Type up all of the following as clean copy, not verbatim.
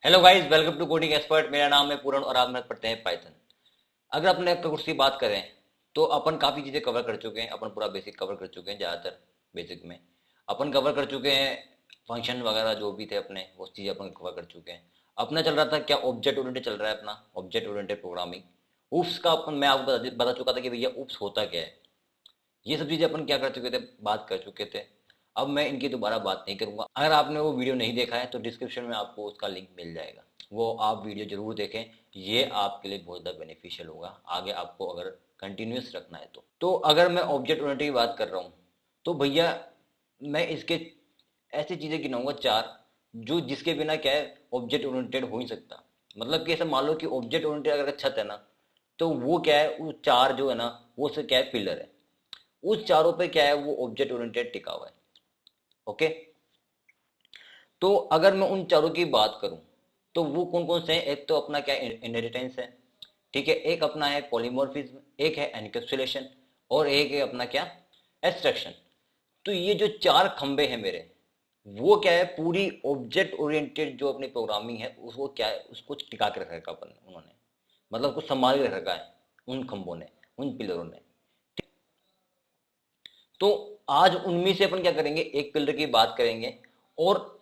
Hello guys, welcome to coding expert. मेरा नाम है पूरण और आप मेहनत पढ़ते हैं पाइथन। अगर अपने कोर्स की बात करें तो अपन काफ़ी चीज़ें कवर कर चुके हैं। अपन पूरा बेसिक कवर कर चुके हैं। ज़्यादातर बेसिक में अपन कवर कर चुके हैं। फंक्शन वगैरह जो भी थे अपने वो चीज़ अपन कवर कर चुके हैं। अपना चल रहा था क्या, ऑब्जेक्ट ओरिएंटेड चल रहा है अपना, ऑब्जेक्ट ओरिएंटेड प्रोग्रामिंग। उप्स का अपन मैं आपको बता चुका था कि भैया उप्स होता क्या है। ये सब चीज़ें अपन क्या कर चुके थे, बात कर चुके थे। अब मैं इनकी दोबारा बात नहीं करूंगा। अगर आपने वो वीडियो नहीं देखा है तो डिस्क्रिप्शन में आपको उसका लिंक मिल जाएगा, वो आप वीडियो जरूर देखें। ये आपके लिए बहुत ज़्यादा बेनिफिशियल होगा आगे आपको अगर कंटिन्यूस रखना है तो अगर मैं ऑब्जेक्ट ओरिएंटेड की बात कर रहा हूँ तो भैया मैं इसके ऐसी चीज़ें गिनाऊंगा चार, जो जिसके बिना क्या है ऑब्जेक्ट ओरिएंटेड हो ही सकता। मतलब कि ऐसा मान लो कि ऑब्जेक्ट ओरिएंटेड अगर छत है ना, तो वो क्या है, वो चार जो है ना, वो से क्या है, पिलर है। उस चारों पे क्या है, वो ऑब्जेक्ट ओरिएंटेड टिका हुआ है। ओके, तो अगर मैं उन चारों की बात करूं तो वो कौन कौन से हैं। एक तो अपना क्या इनहेरिटेंस है, ठीक है। एक अपना है पॉलीमॉर्फिज्म, एक है एनकैप्सुलेशन, और एक है अपना क्या, एब्स्ट्रैक्शन। तो ये जो चार खंबे हैं मेरे, वो क्या है, पूरी ऑब्जेक्ट ओरिएंटेड जो अपनी प्रोग्रामिंग है उसको क्या है, उसको टिका के रखा है अपन उन्होंने, मतलब कुछ संभाल के रखा है उन खंबों ने, उन पिलरों ने। तो आज उनमें से अपन क्या करेंगे, एक पिलर की बात करेंगे और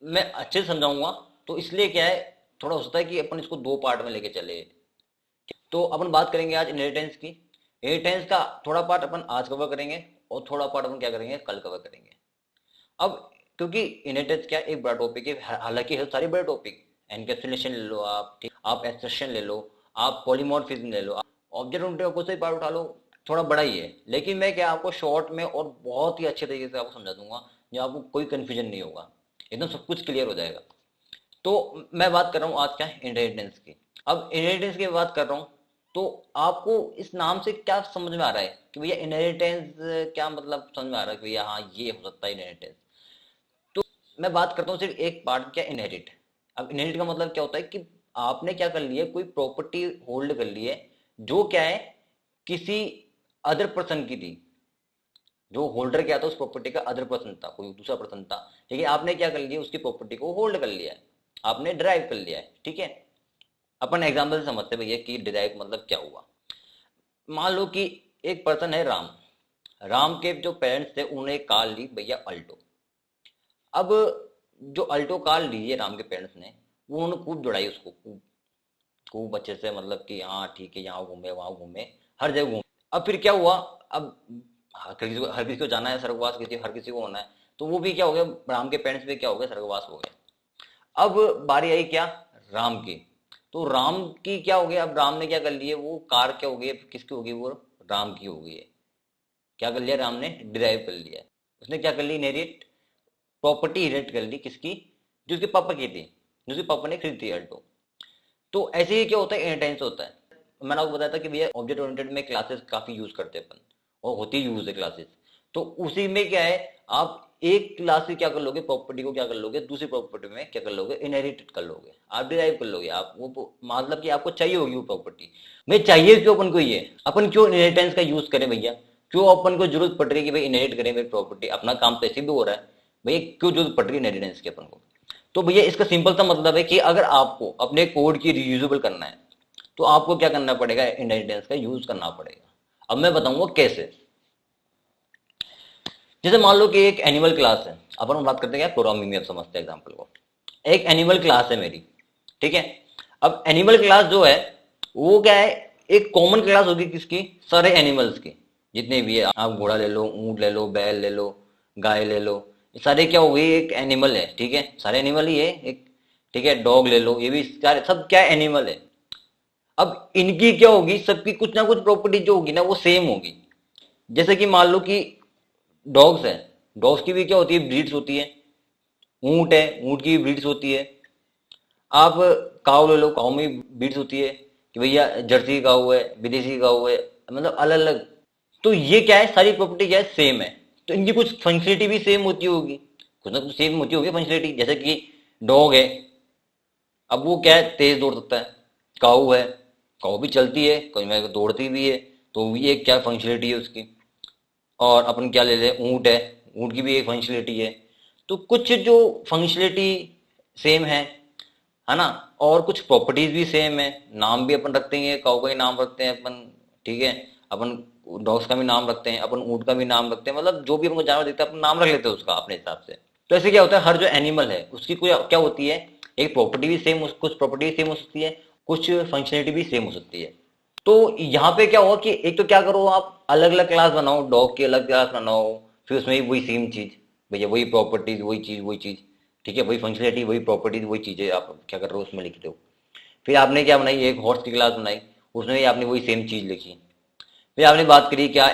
मैं अच्छे से समझाऊंगा। तो इसलिए क्या है, थोड़ा हो सकता है कि अपन इसको दो पार्ट में लेके चले। तो अपन बात करेंगे आज इनहेरिटेंस की। इनहेरिटेंस का थोड़ा पार्ट अपन आज कवर करेंगे और थोड़ा पार्ट अपन क्या करेंगे, कल कवर करेंगे। अब क्योंकि इनहेरिटेंस क्या एक बड़ा टॉपिक है, हालांकि है सारे बड़े टॉपिक। एनकैप्सुलेशन ले लो आप, ठीक, आप एब्स्ट्रैक्शन ले लो, आप पॉलीमॉर्फिज्म ले लो, ऑब्जेक्ट ओरिएंटेड को से पार्ट उठा लो। थोड़ा बड़ा ही है, लेकिन मैं क्या आपको शॉर्ट में और बहुत ही अच्छे तरीके से आपको समझा दूंगा, जो आपको कोई कंफ्यूजन नहीं होगा, एकदम सब कुछ क्लियर हो जाएगा। तो मैं बात कर रहा हूँ आज क्या, इनहेरिटेंस की। अब इनहेरिटेंस की बात कर रहा हूँ तो आपको इस नाम से क्या समझ में आ रहा है कि भैया इनहेरिटेंस क्या, मतलब समझ में आ रहा है कि भैया हाँ ये हो सकता है इनहेरिटेंस। मैं बात करता हूँ सिर्फ एक पार्ट, क्या, इनहेरिट। अब इनहेरिट का मतलब क्या होता है कि आपने क्या कर लिया, कोई प्रॉपर्टी होल्ड कर ली है, जो क्या है, किसी अदर पर्सन की थी। जो होल्डर क्या था उस प्रॉपर्टी का, अदर पर्सन था, कोई दूसरा पर्सन था। लेकिन आपने क्या कर लिया, उसकी प्रॉपर्टी को होल्ड कर लिया है, आपने ड्राइव कर लिया है, ठीक है। अपन एग्जाम्पल से समझते हैं भैया कि ड्राइव मतलब क्या हुआ। मान लो कि एक पर्सन है राम। राम के जो पेरेंट्स थे उन्होंने एक कार ली भैया, अल्टो। अब जो अल्टो कार ली है राम के पेरेंट्स ने, वो उन्होंने खूब दौड़ाई उसको, खूब खूब अच्छे से, मतलब कि हाँ ठीक है, यहाँ घूमे वहां घूमे, हर जगह घूमे। अब फिर क्या हुआ, अब हर किसी को जाना है स्वर्गवास, किसी हर किसी को होना है। तो वो भी क्या हो गया, राम के पेरेंट्स भी क्या हो गए, स्वर्गवास हो गए। अब बारी आई क्या, राम की। तो राम की क्या हो गया, अब राम ने क्या कर लिए, वो कार क्या हो गई, किसकी हो गई, वो राम की हो गई है। क्या कर लिया राम ने, डिराइव कर लिया। उसने क्या कर ली, इनहेरिट प्रॉपर्टी इनहेरिट कर ली, किसकी, जो उसके पापा की थी, जो उसके पापा ने खरीदी थी अल्टो। तो ऐसे ही क्या होता है, इनहेरिटेंस होता है। मैंने आपको बताया था कि भैया ऑब्जेक्ट ओरिएंटेड में क्लासेस काफी यूज करते हैं अपन, और होती यूज है क्लासेस। तो उसी में क्या है, आप एक क्लास से क्या कर लोगे, प्रॉपर्टी को क्या कर लोगे, दूसरी प्रॉपर्टी में क्या कर लोगे, इनहेरिट कर लोगे, आप डिराइव कर लोगे। आप वो मतलब कि आपको चाहिए होगी वो प्रॉपर्टी। मैं चाहिए क्यों अपन को, ये अपन क्यों इनहेरिटेंस का यूज करें भैया, क्यों अपन को जरूरत पड़ रही है कि भाई इनहेरिट करें मेरी प्रॉपर्टी, अपना काम तो ऐसे भी हो रहा है। भैया क्यों जरूरत पड़ रही है इनहेरिटेंस की अपन को। तो भैया इसका सिंपल सा मतलब है कि अगर आपको अपने कोड की रियूजेबल करना है तो आपको क्या करना पड़ेगा, इनहेरिटेंस का यूज करना पड़ेगा। अब मैं बताऊंगा कैसे। जैसे मान लो कि एक एनिमल क्लास है, अपन बात करते हैं क्या प्रोग्रामिंग में, अब समझते हैं एग्जांपल को। एक एनिमल क्लास है मेरी, ठीक है। अब एनिमल क्लास जो है वो क्या है, एक कॉमन क्लास होगी किसकी, सारे एनिमल्स की, जितने भी है। आप घोड़ा ले लो, ऊंट ले लो, बैल ले लो, गाय ले लो, ये सारे क्या हो गई, एक एनिमल है, ठीक है, सारे एनिमल ही है एक, ठीक है। डॉग ले लो, ये भी सारे सब क्या एनिमल है। अब इनकी क्या होगी, सबकी कुछ ना कुछ प्रॉपर्टी जो होगी ना वो सेम होगी। जैसे कि मान लो कि डॉग्स है, डॉग्स की भी क्या होती है, ब्रीड्स होती है। ऊंट है, ऊंट की भी ब्रीड्स होती है। आप काऊ ले लो, काऊ में भी ब्रीड्स होती है कि भैया जर्सी काऊ है, विदेशी काऊ है, मतलब अलग अलग। तो ये क्या है, सारी प्रॉपर्टी क्या है, सेम है। तो इनकी कुछ फंक्शनलिटी भी सेम होती होगी, कुछ ना कुछ सेम होती होगी फंक्शनलिटी। जैसे कि डॉग है, अब वो क्या है, तेज दौड़ सकता है। काऊ है, काऊ भी चलती है, कहीं में दौड़ती भी है। तो ये क्या फंक्शनलिटी है उसकी। और अपन क्या ले ले, ऊंट है, ऊंट की भी एक फंक्शनलिटी है। तो कुछ जो फंक्शनलिटी सेम है, है ना। और कुछ प्रॉपर्टीज भी सेम है, नाम भी अपन रखते हैं, काऊ का ही नाम रखते हैं अपन, ठीक है। अपन डॉग्स का भी नाम रखते हैं, अपन ऊँट का भी नाम रखते हैं, मतलब जो भी हमको जानवर दिखता है अपन नाम रख लेते हैं उसका अपने हिसाब से। तो ऐसे क्या होता है, हर जो एनिमल है उसकी कोई क्या होती है, एक प्रॉपर्टी भी सेम, कुछ प्रॉपर्टी सेम हो सकती है, कुछ फंक्शनलिटी भी सेम हो सकती है। तो यहाँ पे क्या हुआ कि एक तो क्या करो आप अलग अलग क्लास बनाओ, डॉग की अलग क्लास बनाओ, फिर उसमें भी वही सेम चीज, भैया वही प्रॉपर्टीज वही चीज, ठीक है, वही फंक्शनलिटी वही प्रॉपर्टीज वही चीजें आप क्या कर रहे हो उसमें लिखते हो। फिर आपने क्या बनाई, एक हॉर्स की क्लास बनाई, उसमें भी आपने वही सेम चीज लिखी। फिर आपने बात करी क्या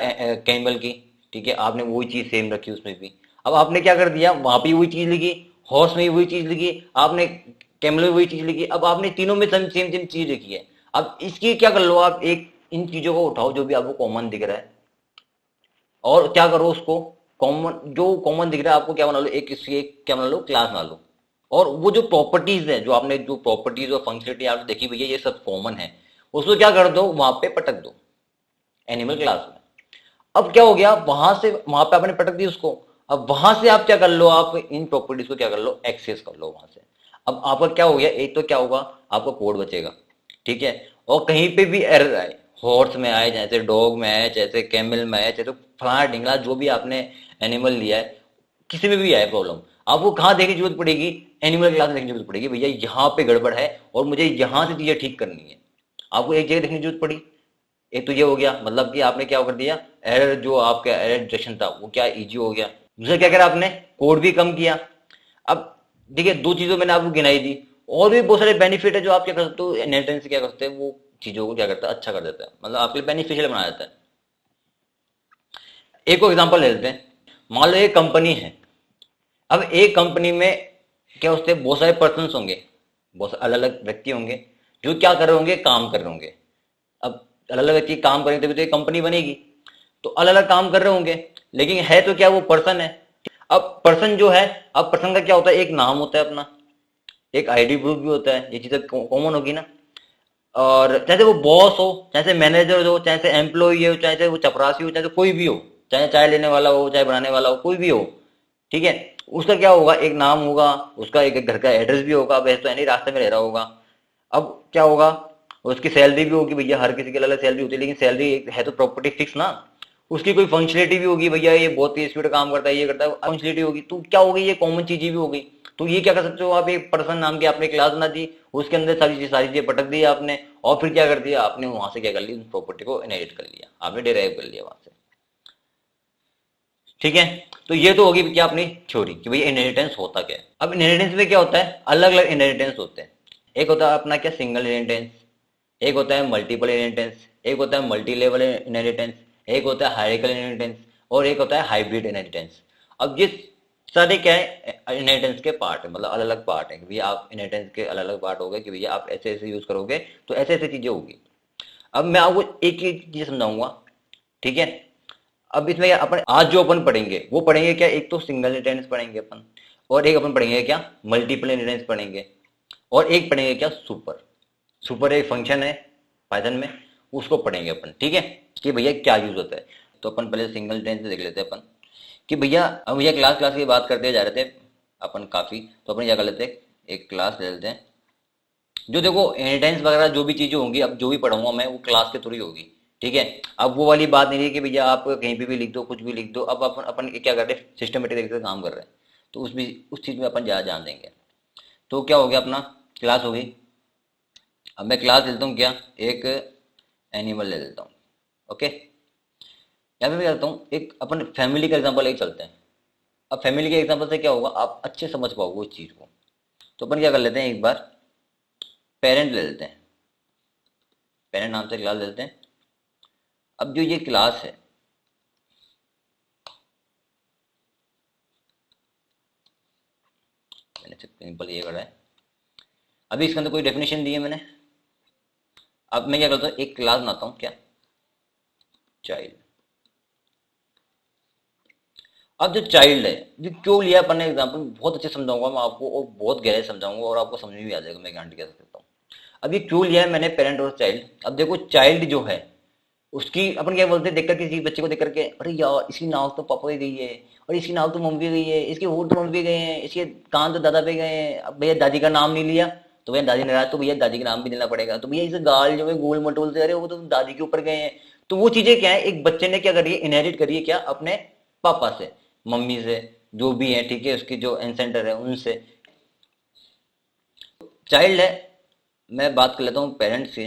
कैमल की, ठीक है, आपने वही चीज सेम रखी उसमें भी। अब आपने क्या कर दिया, वहां पे वही चीज लिखी, हॉर्स में वही चीज लिखी, आपने कैमल में वही चीज लिखी, अब आपने तीनों में सेम सेम सेम चीज लिखी है। अब इसकी क्या कर लो आप, एक इन चीजों को उठाओ जो भी आपको कॉमन दिख रहा है, और क्या करो उसको कॉमन, जो कॉमन दिख रहा है आपको क्या बना लो, एक इसकी एक क्या बना लो, क्लास बना लो। और वो जो प्रॉपर्टीज है, जो आपने जो प्रॉपर्टीज और फंक्शनलिटी आपने देखी भैया ये सब कॉमन है, उसको क्या कर दो, वहां पे पटक दो एनिमल क्लास में। अब क्या हो गया, वहां से वहां पे आपने पटक दी उसको। अब वहां से आप क्या कर लो, आप इन प्रॉपर्टीज को क्या कर लो, एक्सेस कर लो वहां से। अब आपका क्या हो गया, एक तो क्या होगा, आपका कोड बचेगा, ठीक है। और कहीं पे भी एरर आए, हॉर्स में आए, जैसे डॉग में आए, जैसे कैमल में आए, जैसे फलाना ढिंगला जो भी आपने एनिमल लिया है, किसी में भी आए प्रॉब्लम, आपको कहाँ देखने की जरूरत पड़ेगी, एनिमल क्लास में देखने की जरूरत पड़ेगी, भैया यहाँ पे गड़बड़ है और मुझे यहाँ से चीजें ठीक करनी है। आपको एक जगह देखने की जरूरत पड़ी, एक तो ये हो गया, मतलब कि आपने क्या कर दिया, एरर जो आपका एरर डिटेक्शन था वो क्या इजी हो गया। दूसरा क्या करा आपने, कोड भी कम किया। अब देखिए दो चीजों मैंने आपको गिनाई दी, और भी बहुत सारे बेनिफिट है जो आप क्या कर सकते हो, इनहेरिटेंस से क्या करते हैं, वो चीजों को क्या करता है, अच्छा कर देता है, मतलब आपके लिए बेनिफिशियल बना देता है। एक और एग्जांपल ले लेते हैं, मान लो एक कंपनी है। अब एक कंपनी में क्या होते हैं, बहुत सारे पर्सन होंगे, बहुत अलग अलग व्यक्ति होंगे जो क्या कर रहे होंगे, काम कर रहे होंगे। अब अलग अलग व्यक्ति काम करेंगे तभी तो एक कंपनी बनेगी, तो अलग अलग काम कर रहे होंगे, लेकिन है तो क्या वो पर्सन है। अब पर्सन जो है, अब पर्सन का क्या होता है, एक नाम होता है अपना, एक आईडी प्रूफ भी होता है, ये चीजें कॉमन होगी ना। और चाहे वो बॉस हो, चाहे से मैनेजर हो, चाहे से एम्प्लॉय हो, चाहे से वो चपरासी हो, चाहे से कोई भी हो, चाहे चाय लेने वाला हो, चाहे बनाने वाला हो, कोई भी हो, ठीक है। उसका क्या होगा, एक नाम होगा, उसका एक घर का एड्रेस भी होगा, वैसे तो यानी रास्ते में रह रहा होगा। अब क्या होगा, उसकी सैलरी भी होगी, भैया हर किसी की अलग अलग सैलरी होती है, लेकिन सैलरी है तो प्रॉपर्टी फिक्स ना। उसकी कोई फंक्शनलिटी भी होगी, भैया ये बहुत ही स्पीड काम करता है, ये करता है, फंक्शनलिटी होगी, तो क्या होगी, ये कॉमन चीजें भी होगी। तो ये क्या कर सकते हो आप, एक पर्सन नाम की आपने क्लास बना दी, उसके अंदर सारी चीजें पटक दी आपने, और फिर क्या कर दिया आपने, वहां से क्या कर लिया, प्रॉपर्टी को इनहेरिट कर लिया, आपने डिराइव कर लिया वहां से, ठीक है। तो ये तो होगी क्या अपनी थ्योरी कि भैया इनहेरिटेंस होता क्या है। अब इनहेरिटेंस में क्या होता है, अलग अलग इनहेरिटेंस होते हैं। एक होता है अपना क्या, सिंगल इनहेरिटेंस, एक होता है मल्टीपल इनहेरिटेंस, एक होता है मल्टी लेवल इनहेरिटेंस, एक होता है हायरार्किकल इनहेरिटेंस, और एक होता है हाइब्रिड इनहेरिटेंस। अब ये सारे क्या है, इनहेरिटेंस के पार्ट है, मतलब अलग अलग पार्ट है कि भैया आप इनहेरिटेंस के अलग अलग पार्ट हो गए, कि भैया आप ऐसे ऐसे यूज करोगे तो ऐसे ऐसे चीजें होगी। अब मैं आपको एक ही चीज समझाऊंगा, ठीक है। अब इसमें क्या अपन आज जो अपन पढ़ेंगे वो पढ़ेंगे क्या, एक तो सिंगल इनहेरिटेंस पढ़ेंगे अपन, और एक अपन पढ़ेंगे क्या, मल्टीपल इनहेरिटेंस पढ़ेंगे, और एक पढ़ेंगे क्या, सुपर। सुपर एक फंक्शन है पाइथन में, उसको पढ़ेंगे अपन, ठीक है, कि भैया क्या यूज होता है। तो अपन पहले सिंगल इनहेरिटेंस से देख लेते हैं अपन, कि भैया हम भैया क्लास क्लास की बात करते जा रहे थे अपन काफी, तो अपन क्या कर लेते हैं, एक क्लास ले लेते हैं। जो देखो इनहेरिटेंस वगैरह जो भी चीजें होंगी, अब जो भी पढ़ूंगा मैं वो क्लास के थ्रू ही होगी, ठीक है। अब वो वाली बात नहीं रही कि भैया आप कहीं पे भी लिख दो, कुछ भी लिख दो। अब अपन अपन क्या कर रहे हैं, सिस्टमेटिक तरीके से काम कर रहे हैं, तो उस चीज में अपन ज्यादा जान देंगे। तो क्या हो गया, अपना क्लास हो गई। अब मैं क्लास ले लेता हूँ क्या, एक एनिमल ले लेता हूँ, ओके। या फिर मैं करता हूँ, एक अपन फैमिली का एग्जाम्पल एक चलते हैं। अब फैमिली के एग्जाम्पल से क्या होगा, आप अच्छे समझ पाओगे उस चीज को। तो अपन क्या कर लेते हैं, एक बार पेरेंट ले लेते हैं, पेरेंट नाम से क्लास ले लेते हैं। अब जो ये क्लास है, मैंने सिंपल ये करा है, अभी इसके अंदर कोई डेफिनेशन दी है मैंने। अब मैं क्या करता हूँ, एक क्लास बनाता हूँ क्या, चाइल्ड। अब जो चाइल्ड है, ये क्यों लिया अपन ने एग्जाम्पल, बहुत अच्छे समझाऊंगा मैं आपको, और बहुत गहरे समझाऊंगा, और आपको समझ में भी आ जाएगा, मैं गारंटी कह सकता हूँ। अब ये क्यों लिया है मैंने पेरेंट और चाइल्ड। अब देखो चाइल्ड जो है, उसकी अपन क्या बोलते हैं, देखकर किसी बच्चे को देख करके, अरे यार इसकी नाक तो पापा पे गई है, और इसकी नाक तो मम्मी पे गई है, इसके होंठ तो मम्मी पे गए हैं, इसके कान तो दादा पे गए हैं। अब भैया दादी का नाम नहीं लिया तो भैया दादी नाराज, तो भैया दादी का नाम भी देना पड़ेगा। तो भैया इसे गाल जो है गोल मटोल से, अरे वो तो दादी के ऊपर गए हैं। तो वो चीजें क्या है, एक बच्चे ने क्या करी है, इनहेरिट करी है क्या, अपने पापा से, मम्मी से, जो भी है, ठीक है, उसकी जो एंसेंटर है उनसे। चाइल्ड है, मैं बात कर लेता हूँ पेरेंट्स की।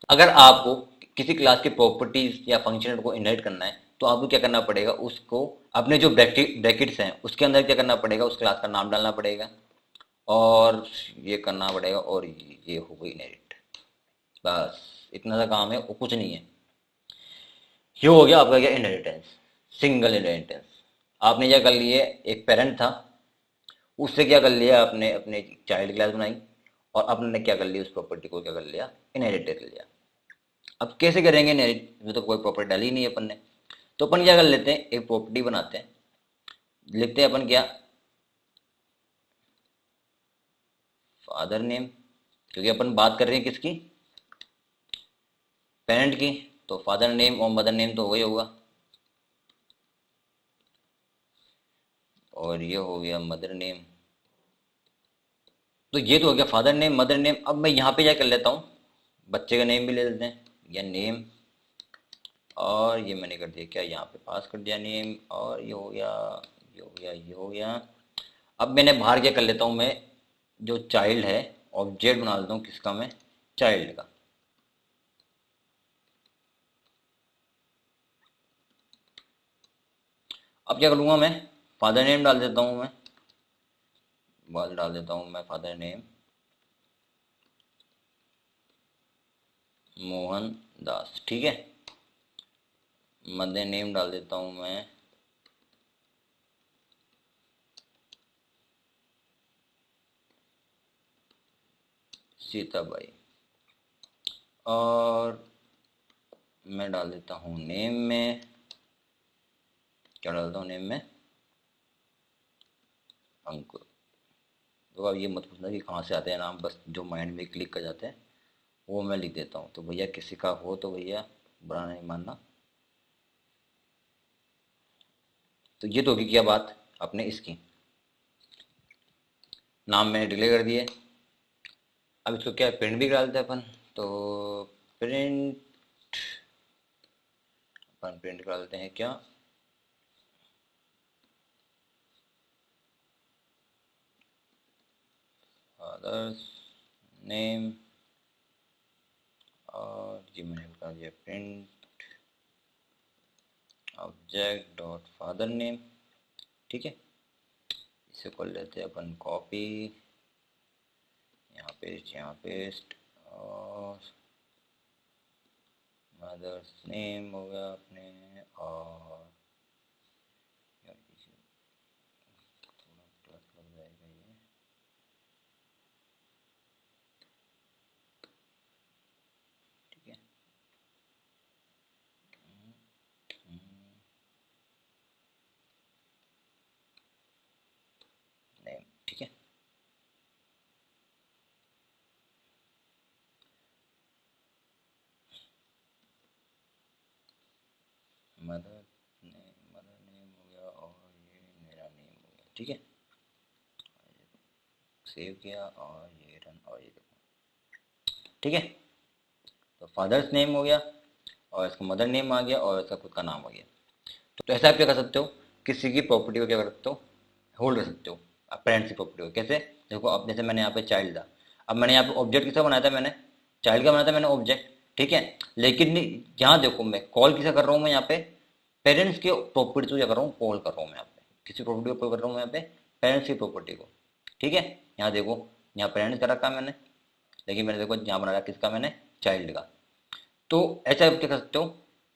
अगर आपको किसी क्लास की प्रॉपर्टीज या फंक्शन को इनहेरिट करना है, तो आपको क्या करना पड़ेगा, उसको अपने जो ब्रैकेट्स हैं उसके अंदर क्या करना पड़ेगा, उस क्लास का नाम डालना पड़ेगा, और ये करना पड़ेगा, और ये हो गई इनहेरिट। बस इतना सा काम है और कुछ नहीं है। ये हो गया आपका क्या, इनहेरिटेंस, सिंगल इनहेरिटेंस। आपने क्या कर लिए, एक पेरेंट था, उससे क्या कर लिया आपने, अपने चाइल्ड क्लास बनाई, और आपने क्या कर लिया, उस प्रॉपर्टी को क्या कर लिया, इनहेरिट कर लिया। अब कैसे करेंगे इनहेरिट, इसमें तो कोई प्रॉपर्टी डाली नहीं है अपन ने। तो अपन क्या कर लेते हैं, एक प्रॉपर्टी बनाते हैं, लिखते हैं अपन क्या, फादर नेम, क्योंकि अपन बात कर रहे हैं किसकी, पेरेंट की, तो फादर नेम और मदर नेम तो वही होगा, और ये हो गया मदर नेम। तो ये तो हो गया फादर नेम मदर नेम। अब मैं यहाँ पे क्या कर लेता हूँ, बच्चे का नेम भी ले लेते हैं, या नेम, और ये मैंने कर दिया क्या, यहाँ पे पास कर दिया नेम, और ये हो गया, ये हो गया, ये हो गया। अब मैंने बाहर क्या कर लेता हूँ मैं, जो चाइल्ड है, ऑब्जेक्ट बना लेता हूँ किसका, मैं चाइल्ड का। अब क्या करूँगा मैं, फादर नेम डाल देता हूँ मैं, बाल डाल देता हूँ मैं फादर नेम मोहन दास, ठीक है। मदर नेम डाल देता हूँ मैं सीताबाई, और मैं डाल देता हूँ नेम में, क्या डालता हूँ नेम में, अंकुर। तो अब ये मत पूछना कि कहाँ से आते हैं नाम, बस जो माइंड में क्लिक कर जाते हैं वो मैं लिख देता हूँ। तो भैया किसी का हो तो भैया बुरा नहीं मानना। तो ये तो होगी क्या बात अपने इसकी, नाम मैंने डिक्लेयर कर दिए। अब इसको क्या प्रिंट भी करा देते हैं अपन, तो प्रिंट, अपन प्रिंट करा देते हैं क्या, फादर्स नेम, और ये मैंने बता दिया print object dot father name, ठीक है। इसे कर लेते हैं अपन कॉपी, यहाँ पेस्ट, और मदर्स नेम हो गया अपने, और यार किसी थोड़ा प्लस लग जाएगा ये, ठीक है। नेम, ठीक है। मदर नेम हो गया, और ये मेरा नेम हो गया, ठीक है। सेव किया, और ये रन, और ये देखो, ठीक है। तो फादर्स नेम हो गया, और इसका मदर नेम आ गया, और इसका खुद का नाम आ गया। तो ऐसा आप क्या कर सकते हो, किसी की प्रॉपर्टी को क्या कर सकते हो, होल्ड कर सकते हो, पेरेंट्स की प्रॉपर्टी को। कैसे, देखो अब जैसे मैंने यहाँ पे चाइल्ड था, अब मैंने यहाँ पे ऑब्जेक्ट किसका बनाया था, मैंने चाइल्ड का बनाया था मैंने ऑब्जेक्ट, ठीक है। लेकिन यहाँ देखो मैं कॉल किसा कर रहा हूँ, मैं यहाँ पे पेरेंट्स की प्रॉपर्टी को क्या कर रहा हूँ, कॉल कर रहा हूँ मैं यहाँ पे, किसी प्रॉपर्टी को कॉल कर रहा हूँ यहाँ पे, पेरेंट्स की प्रॉपर्टी को, ठीक है। यहाँ देखो, यहाँ पेरेंट्स का रखा मैंने, लेकिन मैंने देखो यहाँ बनाया किसका, मैंने चाइल्ड का। तो ऐसा आप क्या कर सकते हो,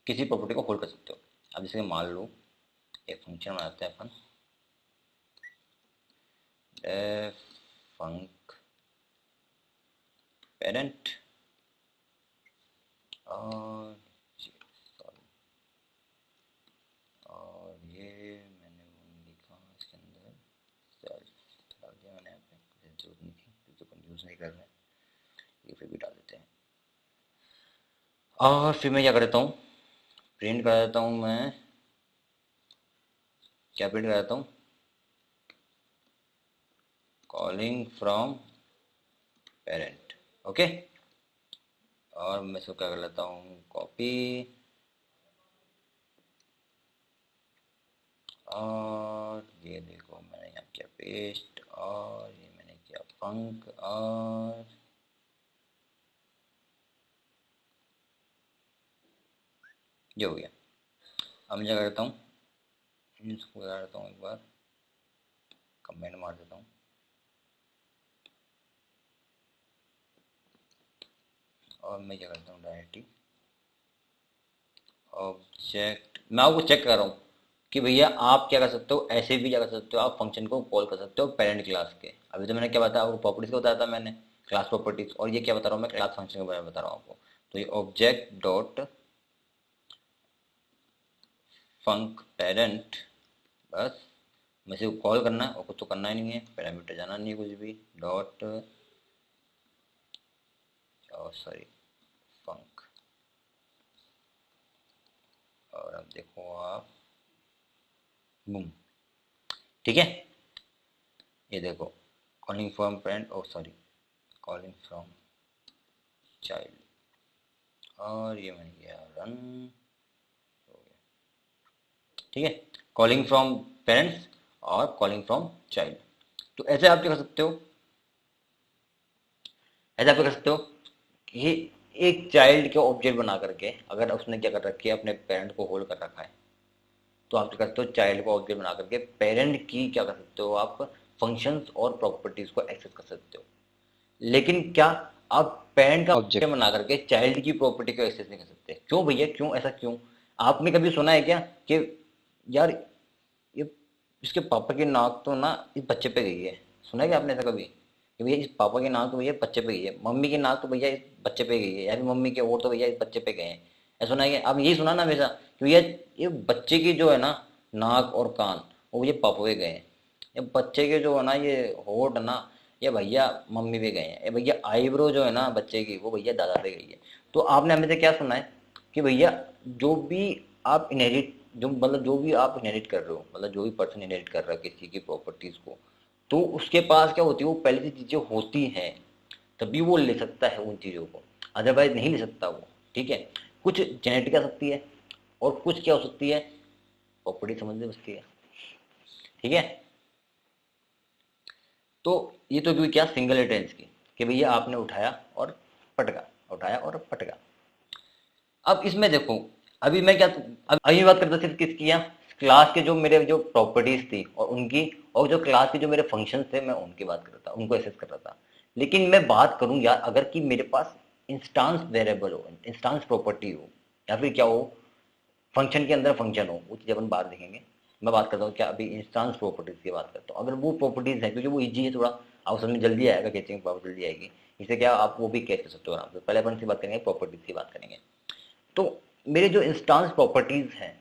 किसी प्रॉपर्टी को होल्ड कर सकते हो। अब जैसे मान लो एक फंक्शन बनाते हैं अपन, फंक पेरेंट, और सॉरी, और ये मैंने लिखा इसके अंदर सेल्फ डाल दिया मैंने, यहाँ पे जरूरत नहीं थी क्योंकि अपन यूज़ नहीं कर रहे हैं, ये फिर भी डाल देते हैं। और फिर मैं क्या कर देता हूँ, प्रिंट कर देता हूँ मैं, क्या प्रिंट कर देता हूँ, कॉलिंग फ्रॉम पेरेंट। ओके, और मैं इसको क्या कर लेता हूँ, कॉपी, और ये देखो मैंने यहाँ किया पेस्ट, और ये मैंने किया फंक, और ये हो गया। अब मैं क्या करता हूँ, इसको क्या करता हूँ, एक बार कमेंट मार देता हूँ, और मैं क्या करता हूँ डायरेक्टली ऑब्जेक्ट, मैं आपको चेक कर रहा हूँ कि भैया आप क्या कर सकते हो, ऐसे भी क्या कर सकते हो, आप फंक्शन को कॉल कर सकते हो पेरेंट क्लास के। अभी तो मैंने क्या बताया आपको, प्रॉपर्टीज का बताया था मैंने, क्लास प्रॉपर्टीज, और ये क्या बता रहा हूँ मैं, क्लास फंक्शन के बारे में बता रहा हूँ आपको। तो ये ऑब्जेक्ट डॉट फंक पेरेंट, बस मैं इसे कॉल करना है और कुछ तो करना ही नहीं है, पैरामीटर जाना नहीं है कुछ भी, डॉट सॉरी फंक, और अब देखो आप, बूम, ठीक है। ये देखो calling from parent, oh sorry, calling from child, और ये मैंने किया रन, हो गया, ठीक है। कॉलिंग फ्रॉम पेरेंट्स और कॉलिंग फ्रॉम चाइल्ड। तो ऐसे आप क्या कर सकते हो, ऐसे आप क्या कर सकते हो कि एक चाइल्ड के ऑब्जेक्ट बना करके, अगर उसने क्या कर रखी है, अपने पेरेंट को होल्ड कर रखा है, तो आप क्या करते हो, चाइल्ड को ऑब्जेक्ट बना करके पेरेंट की क्या कर सकते हो, आप फंक्शंस और प्रॉपर्टीज को एक्सेस कर सकते हो। लेकिन क्या आप पेरेंट का ऑब्जेक्ट बना करके चाइल्ड की प्रॉपर्टी को एक्सेस नहीं कर सकते? क्यों भैया, क्यों, ऐसा क्यों? आपने कभी सुना है क्या कि यार ये इसके पापा की नाक तो ना इस बच्चे पे गई है? सुना है क्या आपने ऐसा कभी कि भैया इस पापा की नाक तो भैया बच्चे पे गई है, मम्मी की नाक तो भैया इस बच्चे पे गई है, या फिर मम्मी के और तो भैया इस बच्चे पे गए हैं? ऐसा सुना है क्या? आप यही सुना ना हमेशा कि भैया ये बच्चे की जो है ना नाक और कान, वो भैया पापा पे गए हैं, ये बच्चे के जो है ना ये होठ ना, ये भैया मम्मी पे गए हैं, ये भैया आईब्रो जो है ना बच्चे की, वो भैया दादा पे गई है। तो आपने हमें से क्या सुना है कि भैया जो भी आप इनहेरिट, जो मतलब जो भी आप इनहेरिट कर रहे हो, मतलब जो भी पर्सन इनहेरिट कर रहा है किसी की प्रॉपर्टीज को, तो उसके पास क्या होती है, वो पहले से चीजें होती हैं, तभी वो ले सकता है उन चीजों को, अदरवाइज नहीं ले सकता वो। ठीक है, कुछ जेनेटिक आ सकती है, और कुछ क्या हो सकती है, प्रॉपर्टी समझ में बसती है। ठीक है, तो ये तो हुई क्या, सिंगल टेंस की, कि भैया आपने उठाया और पटका, उठाया और पटका। अब इसमें देखो, अभी मैं क्या, अभी बात करता सिर्फ किसकी, यहाँ क्लास के जो मेरे जो प्रॉपर्टीज थी और उनकी, और जो क्लास के जो मेरे फंक्शंस थे मैं उनकी बात कर रहा था, उनको एक्सेस कर रहा था। लेकिन मैं बात करूं यार, अगर कि मेरे पास इंस्टांस वेरिएबल हो, इंस्टांस प्रॉपर्टी हो, या फिर क्या हो, फंक्शन के अंदर फंक्शन हो, वो चीज़ अपन बाहर देखेंगे। मैं बात करता हूँ क्या, अभी इंस्टांस प्रॉपर्टीज की बात करता हूँ। अगर वो प्रॉपर्टीज है, क्योंकि वो इजी है थोड़ा, आप समझ में जल्दी आएगा, कैचिंग पावर जल्दी आएगी, इससे क्या आप वो भी कैच कर सकते हो आराम से। पहले अपन से बात करेंगे, प्रॉपर्टीज की बात करेंगे। तो मेरे जो इंस्टांस प्रॉपर्टीज हैं,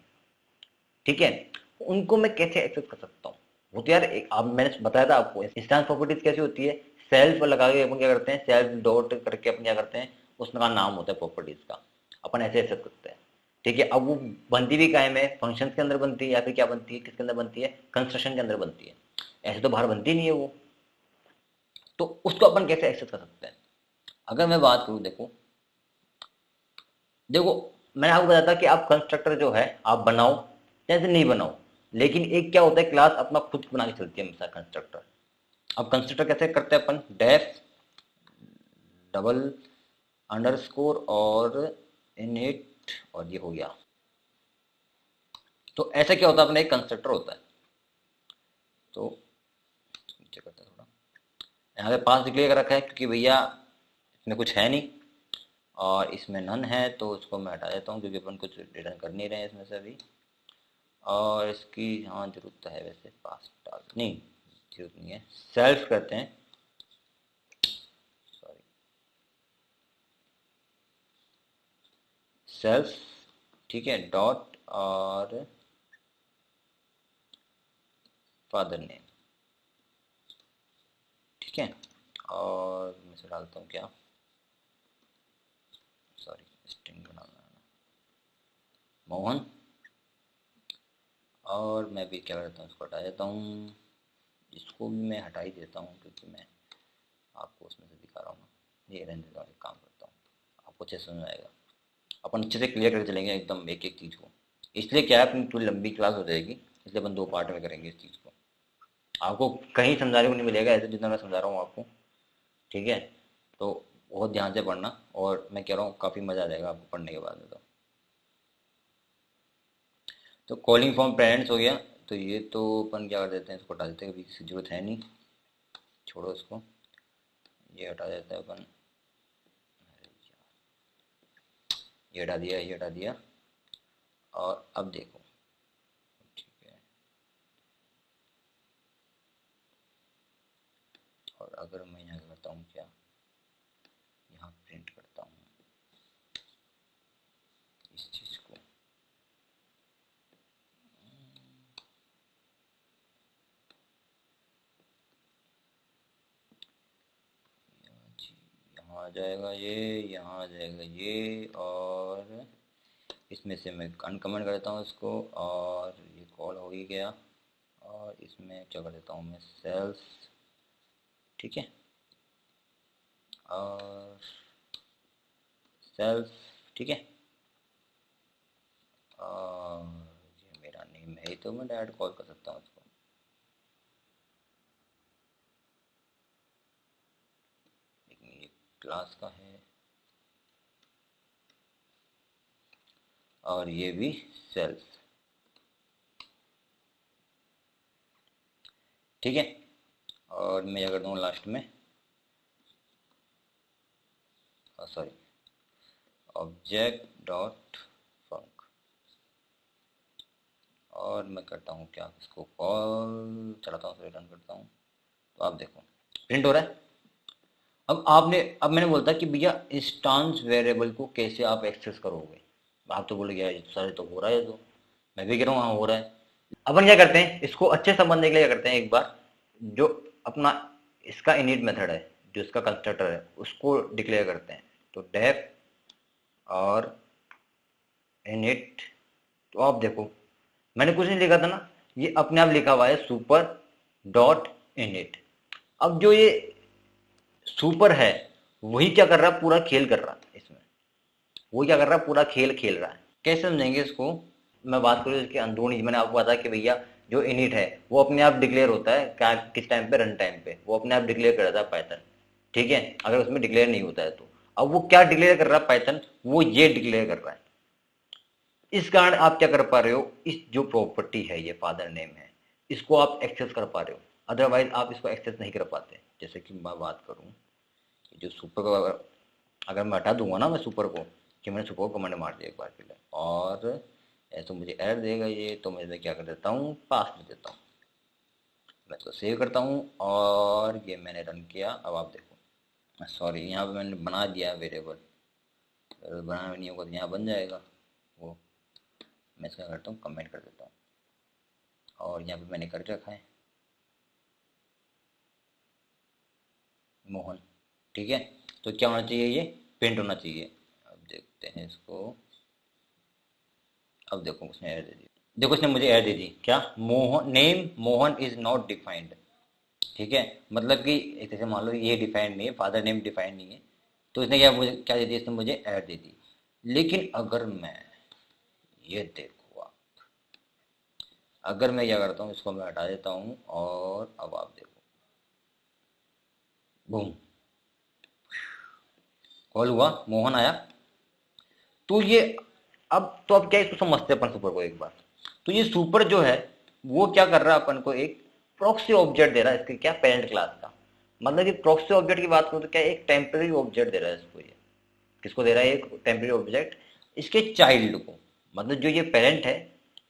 ठीक है, उनको मैं कैसे एक्सेस कर सकता हूँ? वो तो यार एक, आप मैंने बताया था आपको इंस्टांस प्रॉपर्टीज कैसे होती है, सेल्फ लगा के अपन क्या करते हैं, सेल्फ डॉट करके अपन क्या करते हैं, उसका नाम होता है प्रॉपर्टीज का, अपन ऐसे एक्सेस करते हैं। ठीक है, अब वो बनती भी कायम है, फंक्शंस के अंदर बनती है, या फिर क्या बनती है, किसके अंदर बनती है, कंस्ट्रक्शन के अंदर बनती है, ऐसे तो बाहर बनती नहीं है वो। तो उसको अपन कैसे एक्सेस कर सकते हैं? अगर मैं बात करूँ, देखो देखो, मैंने आपको बताया था कि आप कंस्ट्रक्टर जो है आप बनाओ जैसे नहीं बनाओ, लेकिन एक क्या होता है, क्लास अपना खुद बना के चलती है हमेशा कंस्ट्रक्टर। अब कंस्ट्रक्टर कैसे करते हैं अपन, डेफ डबल अंडरस्कोर और इनिट, और ये हो गया। तो ऐसा क्या होता है, अपना एक कंस्ट्रक्टर होता है। तो नीचे करते हैं थोड़ा, यहाँ पे 5 डिक्लेयर कर रखा है क्योंकि भैया इसमें कुछ है नहीं, और इसमें नन है, तो उसको मैं हटा देता हूँ क्योंकि अपन कुछ रिटर्न कर नहीं रहे हैं इसमें से अभी। और इसकी हाँ जरूरत तो है वैसे, पास डाल नहीं, जरूरत नहीं है, सेल्फ करते हैं, सॉरी, सेल्फ, ठीक है, डॉट और फादर नेम, ठीक है। और मैं से डालता हूँ क्या, सॉरी, स्ट्रिंग बनाना है, मोहन। और मैं भी क्या करता हूँ, इसको हटा देता हूँ, इसको भी मैं हटा ही देता हूँ क्योंकि मैं आपको उसमें से दिखा रहा हूँ ना। ये रहने देता हूँ, एक काम करता हूँ, आपको अच्छे से समझ में आएगा। अपन अच्छे से क्लियर करके चलेंगे एकदम एक एक चीज़ को। इसलिए क्या है, अपनी थोड़ी लंबी क्लास हो जाएगी, इसलिए अपन 2 पार्ट में करेंगे इस चीज़ को। आपको कहीं समझाने को नहीं मिलेगा ऐसे जितना मैं समझा रहा हूँ आपको, ठीक है। तो बहुत ध्यान से पढ़ना, और मैं कह रहा हूँ काफ़ी मज़ा आ जाएगा आपको पढ़ने के बाद में। तो कॉलिंग फ्रॉम पेरेंट्स हो गया। तो ये तो अपन क्या कर देते हैं, इसको हटा देते हैं, अभी इसकी जरूरत है नहीं, छोड़ो इसको, ये हटा देते हैं अपन। ये हटा दिया, ये हटा दिया। और अब देखो, ठीक है। और अगर मैं यहाँ करता हूँ क्या, यहाँ प्रिंट करता हूँ इस चीज़ को, यहाँ आ जाएगा ये, यहाँ आ जाएगा ये, और इसमें से मैं अनकमेंट करता हूँ इसको, और ये कॉल हो ही गया। और इसमें क्या कर देता हूँ मैं, सेल्स, ठीक है, और सेल्स, ठीक है। और ये मेरा नेम है, तो मैं डायरेक्ट कॉल कर सकता हूँ इसको। लेकिन ये क्लास का है, और ये भी सेल्स, ठीक है। और मैं क्या करता हूँ लास्ट में, सॉरी, ऑब्जेक्ट डॉट फंक, और मैं करता हूँ क्या, इसको कॉल चलाता हूँ, रिटर्न करता हूँ। तो आप देखो प्रिंट हो रहा है। अब मैंने बोलता कि भैया इंस्टांस वेरिएबल को कैसे आप एक्सेस करोगे। आप तो बोले यार ये सारे तो हो रहा है, तो मैं भी कह रहा हूँ हाँ हो रहा है। अपन क्या करते हैं, इसको अच्छे समझने के लिए क्या करते हैं, एक बार जो अपना इसका इनिट मेथड है, जो इसका कंस्ट्रक्टर है, उसको डिक्लेयर करते हैं। तो डेफ और इनिट, तो आप देखो मैंने कुछ नहीं लिखा था ना, ये अपने आप लिखा हुआ है सुपर डॉट इनिट। अब जो ये सुपर है वही क्या कर रहा है, पूरा खेल कर रहा है इसमें, वो क्या कर रहा है, पूरा खेल खेल रहा है। कैसे समझेंगे इसको, मैं बात करूँ इसके अंदरूनी। मैंने आपको बताया कि भैया जो इनिट है वो अपने आप डिक्लेयर होता है क्या, किस टाइम पे, रन टाइम पे वो अपने आप डिक्लेयर कर देता है पाइथन, ठीक है, अगर उसमें डिक्लेयर नहीं होता है तो। अब वो क्या डिक्लेयर कर रहा है पाइथन, वो ये डिक्लेयर कर रहा है। इस कारण आप क्या कर पा रहे हो, इस जो प्रॉपर्टी है ये फादर नेम है, इसको आप एक्सेस कर पा रहे हो, अदरवाइज आप इसको एक्सेस नहीं कर पाते। जैसे कि मैं बात करूं, जो सुपर को अगर मैं हटा दूंगा ना, मैं सुपर को, कि मैंने सुपर को कमांड मार दिया एक बार के लिए, और ऐसे मुझे एरर देगा ये, तो मैं क्या कर देता हूँ, पास लिख देता हूँ। मैं इसको सेव करता हूँ, और ये मैंने रन किया। अब आप देखो, सॉरी यहाँ पे मैंने बना दिया वेरिएबल, बनाना नहीं होगा तो यहाँ बन जाएगा वो। मैं इसका करता हूँ, कमेंट कर देता हूँ, और यहाँ पे मैंने करके रखा है मोहन, ठीक है। तो क्या होना चाहिए, ये प्रिंट होना चाहिए। अब देखते हैं इसको। अब देखो उसने एरर दे दी, देखो इसने मुझे एरर दे दी क्या, Mohan name Mohan is not defined, ठीक है। मतलब कि एक तरह से मान लो ये डिफाइंड नहीं है, फादर नेम डिफाइंड नहीं है, तो इसने क्या मुझे क्या दे दिया, इसने मुझे एरर दे दी। लेकिन अगर मैं ये देखो आप, अगर मैं क्या करता हूँ, इसको मैं हटा देता हूँ, और अब आप देखो, बूम, कॉल हुआ, मोहन आया। तो ये अब क्या इसको समझते हैं अपन सुपर को एक बार। तो ये सुपर जो है वो क्या कर रहा है, अपन को एक प्रॉक्सी ऑब्जेक्ट दे रहा है, इसके क्या, पेरेंट क्लास का। मतलब कि प्रॉक्सी ऑब्जेक्ट की बात करूं तो क्या, एक टेम्पररी ऑब्जेक्ट दे रहा है इसको। ये किसको दे रहा है, एक टेम्पररी ऑब्जेक्ट इसके चाइल्ड को, मतलब जो ये पेरेंट है,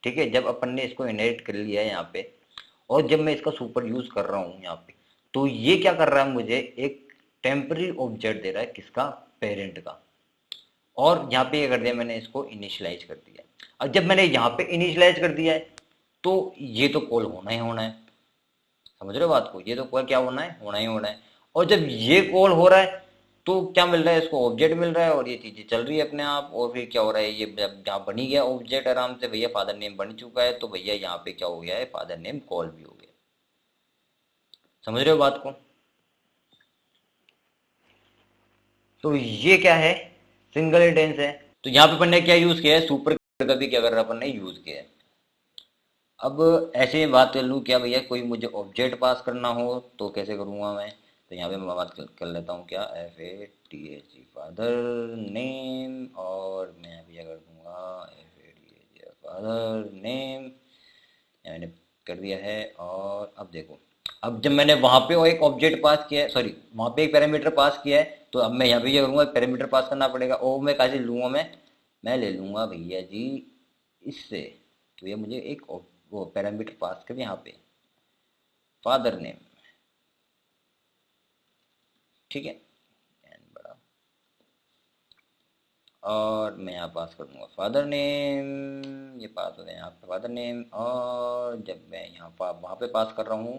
ठीक है। जब अपन ने इसको इनहेरिट कर लिया है यहाँ पे, और जब मैं इसका सुपर यूज कर रहा हूँ यहाँ पे, तो ये क्या कर रहा है, मुझे एक टेम्पररी ऑब्जेक्ट दे रहा है, किसका, पेरेंट का। और यहाँ पे ये कर दिया मैंने, इसको इनिशियलाइज कर दिया। अब जब मैंने यहाँ पे इनिशियलाइज कर दिया है, तो ये तो कॉल होना ही होना है, समझ रहे हो बात को, ये तो कॉल क्या होना है, होना ही होना है। और जब ये कॉल हो रहा है, तो क्या मिल रहा है, इसको ऑब्जेक्ट मिल रहा है, और ये चीजें चल रही है अपने आप। और फिर क्या हो रहा है, ये जब यहाँ बनी गया ऑब्जेक्ट आराम से, भैया फादर नेम बन चुका है, तो भैया यहाँ पे क्या हो गया है, फादर नेम कॉल भी हो गया। समझ रहे हो बात को। तो ये क्या है, सिंगल इंटेंस है। तो यहाँ पे अपन ने क्या यूज किया है, सुपर का भी क्या कर रहा है अपन ने यूज किया है। अब ऐसे में बात कर लूँ क्या भैया, कोई मुझे ऑब्जेक्ट पास करना हो तो कैसे करूँगा मैं। तो यहाँ पे मैं बात कर लेता हूँ क्या, FATH फादर नेम, और मैं यहाँ पे क्या कर दूँगा FATH फादर नेम, मैंने कर दिया है। और अब देखो, अब जब मैंने वहां पे वो एक ऑब्जेक्ट पास किया है, सॉरी वहां पे एक पैरामीटर पास किया है, तो अब मैं यहाँ पे क्या करूँगा, पैरामीटर पास करना पड़ेगा। और मैं कैसे लूँगा, मैं ले लूँगा भैया जी इससे। तो ये मुझे एक वो पैरामीटर पास कर यहाँ पे, फादर नेम, ठीक है, एन बड़ा, और मैं यहाँ पास कर दूंगा फादर नेम, ये पास हो गया यहाँ पे फादर नेम। और जब मैं यहाँ पर वहाँ पे पास कर रहा हूँ,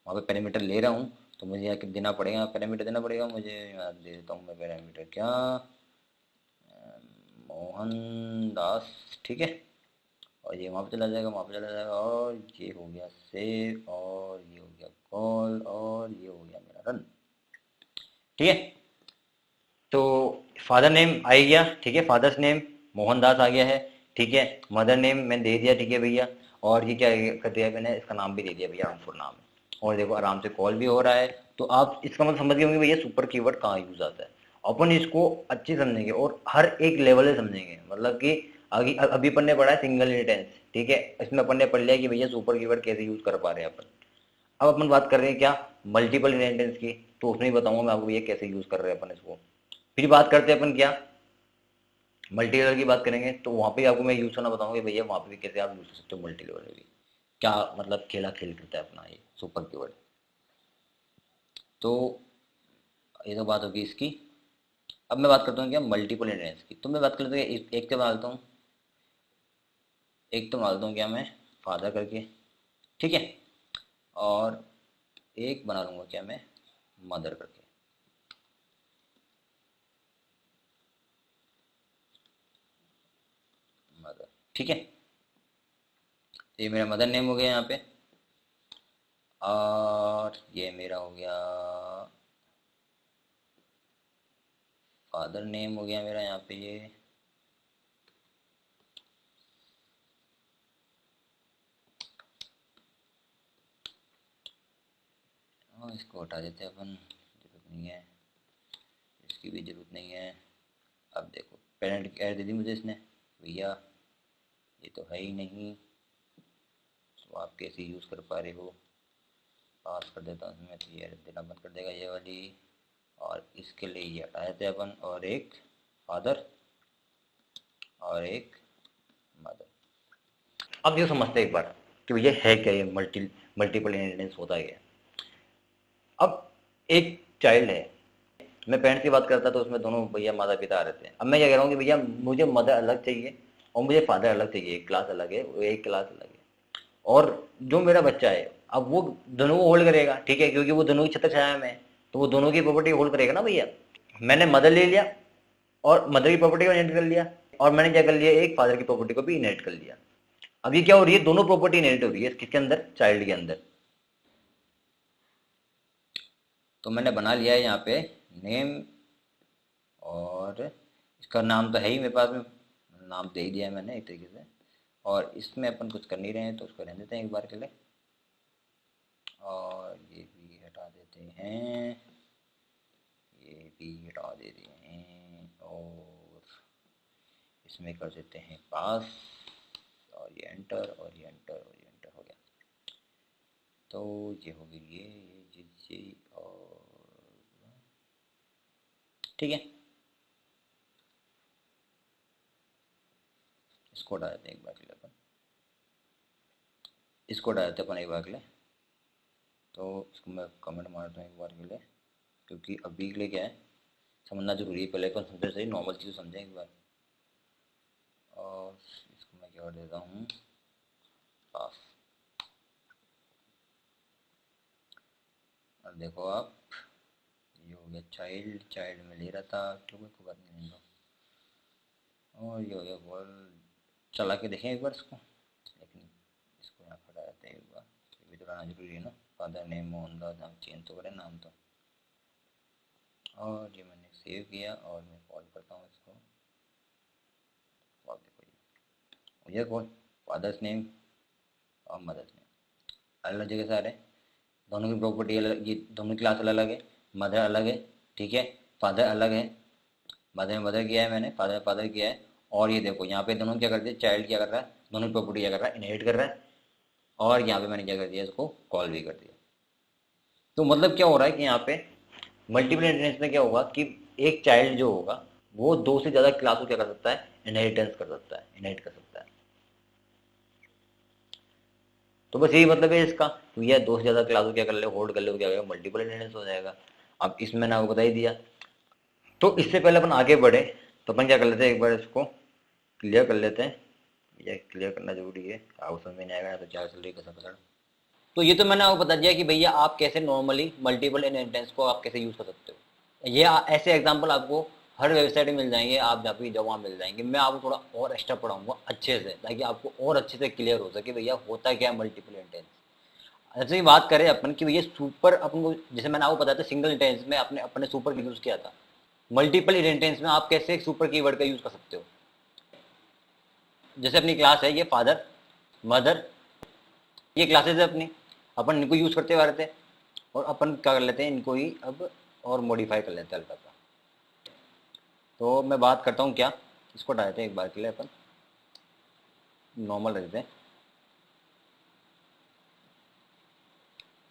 वहाँ पे पैरामीटर ले रहा हूँ, तो मुझे यहाँ देना पड़ेगा, पैरामीटर देना पड़ेगा मुझे। यहाँ दे देता हूँ मैं पैरामीटर क्या, मोहन दास, ठीक है। और ये वहाँ पे चला जाएगा, वहाँ पे चला जाएगा, और ये हो गया सेव, और ये हो गया कॉल, और ये हो गया मेरा रन, ठीक है। तो फादर नेम आ गया, ठीक है, फादर्स नेम मोहनदास आ गया है, ठीक है। मदर नेम मैंने दे दिया, ठीक है भैया। और ये क्या कर दिया मैंने, इसका नाम भी दे दिया भैया, रामपुर नाम है। और देखो आराम से कॉल भी हो रहा है। तो आप इसका मतलब समझ गए होंगे भैया सुपर कीवर्ड कहाँ यूज आता है। अपन इसको अच्छे समझेंगे और हर एक लेवल से समझेंगे, मतलब कि अभी अपन ने पढ़ा है सिंगल इंटेंस, ठीक है। इसमें अपन ने पढ़ लिया कि भैया सुपर कीवर्ड कैसे यूज कर पा रहे हैं अपन। अब अपन बात कर रहे हैं क्या, मल्टीपल इंटेंस की। तो उसमें ही बताऊंगा मैं आपको भैया कैसे यूज कर रहे हैं अपन इसको। फिर बात करते हैं अपन क्या, मल्टी लेवल की बात करेंगे, तो वहां पे आपको मैं यूज करना बताऊंगा भैया, वहां पे भी कैसे आप यूज कर सकते हो मल्टी लेवल में भी, क्या मतलब खेला खेल करता है अपना ये सुपर कीवर्ड। तो ये तो बात होगी इसकी। अब मैं बात करता हूँ क्या मल्टीपल इंटेंस की। तो मैं बात कर लेता हूँ एक तो डालता हूँ, एक तो डालता हूँ क्या मैं फादर करके, ठीक है। और एक बना लूंगा क्या मैं मदर करके, मदर, ठीक है। ये मेरा मदर नेम हो गया यहाँ पे, और ये मेरा हो गया फादर नेम हो गया मेरा यहाँ पे ये। और इसको हटा देते हैं अपन, जरूरत नहीं है, इसकी भी जरूरत नहीं है। अब देखो पेरेंट की ऐड दे दी मुझे इसने, भैया ये तो है ही नहीं, तो आप कैसे यूज़ कर पा रहे हो। पास कर देता हूँ मैं, तो ये देना बंद कर देगा ये वाली। और इसके लिए ये हटा देते हैं अपन, और एक फादर और एक मदर। अब ये समझते हैं एक बार कि भैया है क्या ये मल्टीपल इनहेरिटेंस होता है क्या। अब एक चाइल्ड है, मैं पेरेंट्स की बात करता तो उसमें दोनों भैया माता पिता आ रहे थे। अब मैं क्या कह रहा हूँ कि भैया मुझे मदर अलग चाहिए और मुझे फादर अलग चाहिए, एक क्लास अलग है, वो एक क्लास अलग है। और जो मेरा बच्चा है, अब वो दोनों को होल्ड करेगा, ठीक है, क्योंकि वो दोनों की छत्र छाया में है, तो वो दोनों की प्रॉपर्टी होल्ड करेगा ना भैया। मैंने मदर ले लिया और मदर की प्रॉपर्टी को इनहेरिट कर लिया, और मैंने क्या कर लिया, एक फादर की प्रॉपर्टी को भी इनहेरिट कर लिया। अब ये क्या हो रही है, दोनों प्रॉपर्टी इनहेरिट हो रही है किसके अंदर, चाइल्ड के अंदर। तो मैंने बना लिया है यहाँ पे नेम, और इसका नाम तो है ही मेरे पास में, नाम दे ही दिया है मैंने एक तरीके से। और इसमें अपन कुछ कर नहीं रहे हैं, तो उसको रहने देते हैं एक बार के लिए। और ये भी हटा देते हैं, ये भी हटा देते हैं, और इसमें कर देते हैं पास, और ये एंटर, और ये एंटर, और ये एंटर हो गया। तो ये हो गई ये और ठीक है। इसको हटा देते हैं एक बार के लिए अपन, इसको हटा देते हैं अपन एक बार के लिए। तो इसको मैं कमेंट मारता हूँ एक बार के लिए, क्योंकि अभी के लिए क्या है समझना जरूरी है, पहले अपन समझे सही, नॉर्मल चीज़ समझें एक बार। और इसको मैं क्या कर देता हूँ पास। और देखो आप, ये हो गया चाइल्ड, चाइल्ड में ले रहा था, क्यों कोई बात नहीं लेगा। और ये हो गया बॉल, चला के देखें एक बार इसको, लेकिन इसको यहाँ हटा देते हैं एक बार, ये भी तो रहना जरूरी है ना। फादर नेम मोहनदास, नाम चेंज तो करें नाम तो। और ये मैंने सेव किया और मैं कॉल करता हूँ इसको। और देखो ये कॉल फादर्स नेम और मदर्स नेम अलग जगह से आ रहे हैं, दोनों की प्रॉपर्टी अलग, ये दोनों क्लास अलग अलग है, मदर अलग है, ठीक है, फादर अलग है, मदर में मदर किया है मैंने, फादर में फादर किया है। और ये देखो यहाँ पे दोनों क्या करते हैं, चाइल्ड क्या कर रहा है, दोनों प्रॉपर्टी क्या कर रहा है, इनहेरिट कर रहा है। और यहाँ पे मैंने क्या कर दिया, इसको कॉल भी कर दिया। तो मतलब क्या हो रहा है कि यहाँ पे मल्टीपल इनहेरिटेंस में क्या होगा कि एक चाइल्ड जो होगा वो दो से ज्यादा क्लास को क्या कर सकता है, इनहेरिटेंस कर सकता है, इनहेरिट कर सकता है। तो बस यही मतलब है इसका, तो यह दो से ज्यादा क्लास को क्या कर ले, होल्ड कर ले, क्या होगा, मल्टीपल इनहेरिटेंस हो जाएगा। अब इसमें मैंने आपको बता ही दिया। तो इससे पहले अपन आगे बढ़े तो अपन क्या कर लेते हैं, एक बार इसको क्लियर कर लेते हैं। ये क्लियर करना जरूरी है, आपको समझ में नहीं आएगा तो क्या चल रही कसम पकड़। तो ये तो मैंने आपको बता दिया कि भैया आप कैसे नॉर्मली मल्टीपल इनहेरिटेंस को आप कैसे यूज कर सकते हो। ये ऐसे एग्जांपल आपको हर वेबसाइट में मिल जाएंगे, आप जहाँ भी जहाँ मिल जाएंगे। मैं आपको थोड़ा और एक्स्ट्रा पढ़ाऊंगा अच्छे से, ताकि आपको और अच्छे से क्लियर हो सके भैया होता क्या है मल्टीपल इनहेरिटेंस। जैसे ही बात करें अपन की भैया सुपर, अपन को जैसे मैंने आपको बताया था सिंगल इनहेरिटेंस में अपने अपने सुपर की यूज किया था। मल्टीपल इनहेरिटेंस में आप कैसे एक सुपर कीवर्ड का यूज कर सकते हो। जैसे अपनी क्लास है ये फादर मदर, ये क्लासेस है अपनी, अपन इनको यूज करते हुए आ रहे थे। और अपन क्या कर लेते हैं, इनको ही अब और मॉडिफाई कर लेते हैं हल्का सा। तो मैं बात करता हूँ क्या, इसको हटा देते हैं एक बार के लिए, अपन नॉर्मल रख देते हैं,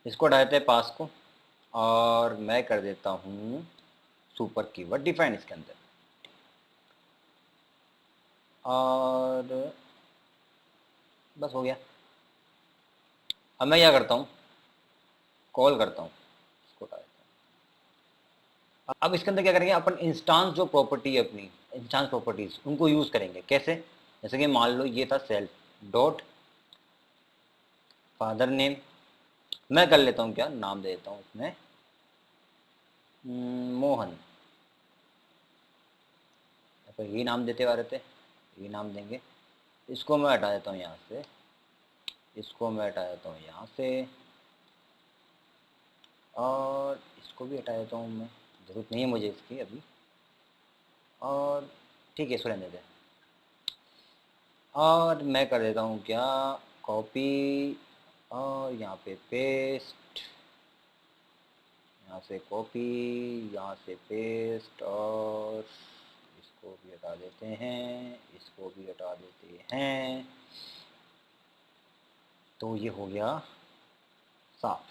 इसको हटा देते हैं पास को। और मैं कर देता हूँ सुपर कीवर्ड डिफाइन इसके अंदर। और बस हो गया। अब मैं क्या करता हूँ, कॉल करता हूँ, इसको हटा देता हूँ। अब इसके अंदर क्या करेंगे अपन, इंस्टांस जो प्रॉपर्टी है अपनी, इंस्टांस प्रॉपर्टीज उनको यूज करेंगे कैसे। जैसे कि मान लो ये था सेल्फ डॉट फादर नेम, मैं कर लेता हूँ क्या, नाम दे देता हूँ उसमें मोहन। तो ये नाम देते हुए आ रहे थे, ये नाम देंगे। इसको मैं हटा देता हूँ यहाँ से, इसको मैं हटा देता हूँ यहाँ से, और इसको भी हटा देता हूँ मैं, ज़रूरत नहीं है मुझे इसकी अभी। और ठीक है, इसको रहने देते। और मैं कर देता हूँ क्या, कॉपी, और यहाँ पे पेस्ट, यहाँ से कॉपी, यहाँ से पेस्ट, और इसको भी हटा देते हैं, इसको भी हटा देते हैं। तो ये हो गया साफ।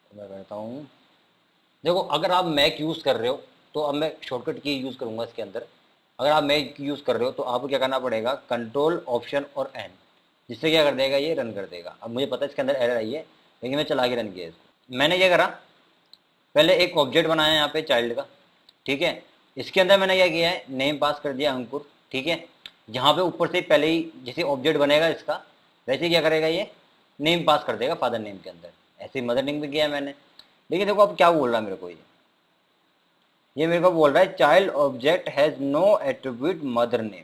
तो मैं कहता हूँ, देखो अगर आप मैक यूज़ कर रहे हो तो अब मैं शॉर्टकट की यूज़ करूँगा इसके अंदर। अगर आप मैक यूज़ कर रहे हो तो आपको क्या करना पड़ेगा, कंट्रोल ऑप्शन और एन, जिससे क्या कर देगा, ये रन कर देगा। अब मुझे पता है इसके अंदर एरर आई है, लेकिन मैं चला के रन किया इसको। मैंने क्या करा, पहले एक ऑब्जेक्ट बनाया यहाँ पे चाइल्ड का, ठीक है। इसके अंदर मैंने क्या किया है, नेम पास कर दिया अंकुर, ठीक है। जहाँ पे ऊपर से पहले ही जैसे ऑब्जेक्ट बनेगा इसका, वैसे क्या करेगा, ये नेम पास कर देगा फादर नेम के अंदर। ऐसे ही मदर नेम भी किया है मैंने। लेकिन देखो अब क्या बोल रहा है मेरे को, ये मेरे को बोल रहा है child object has no attribute mother name.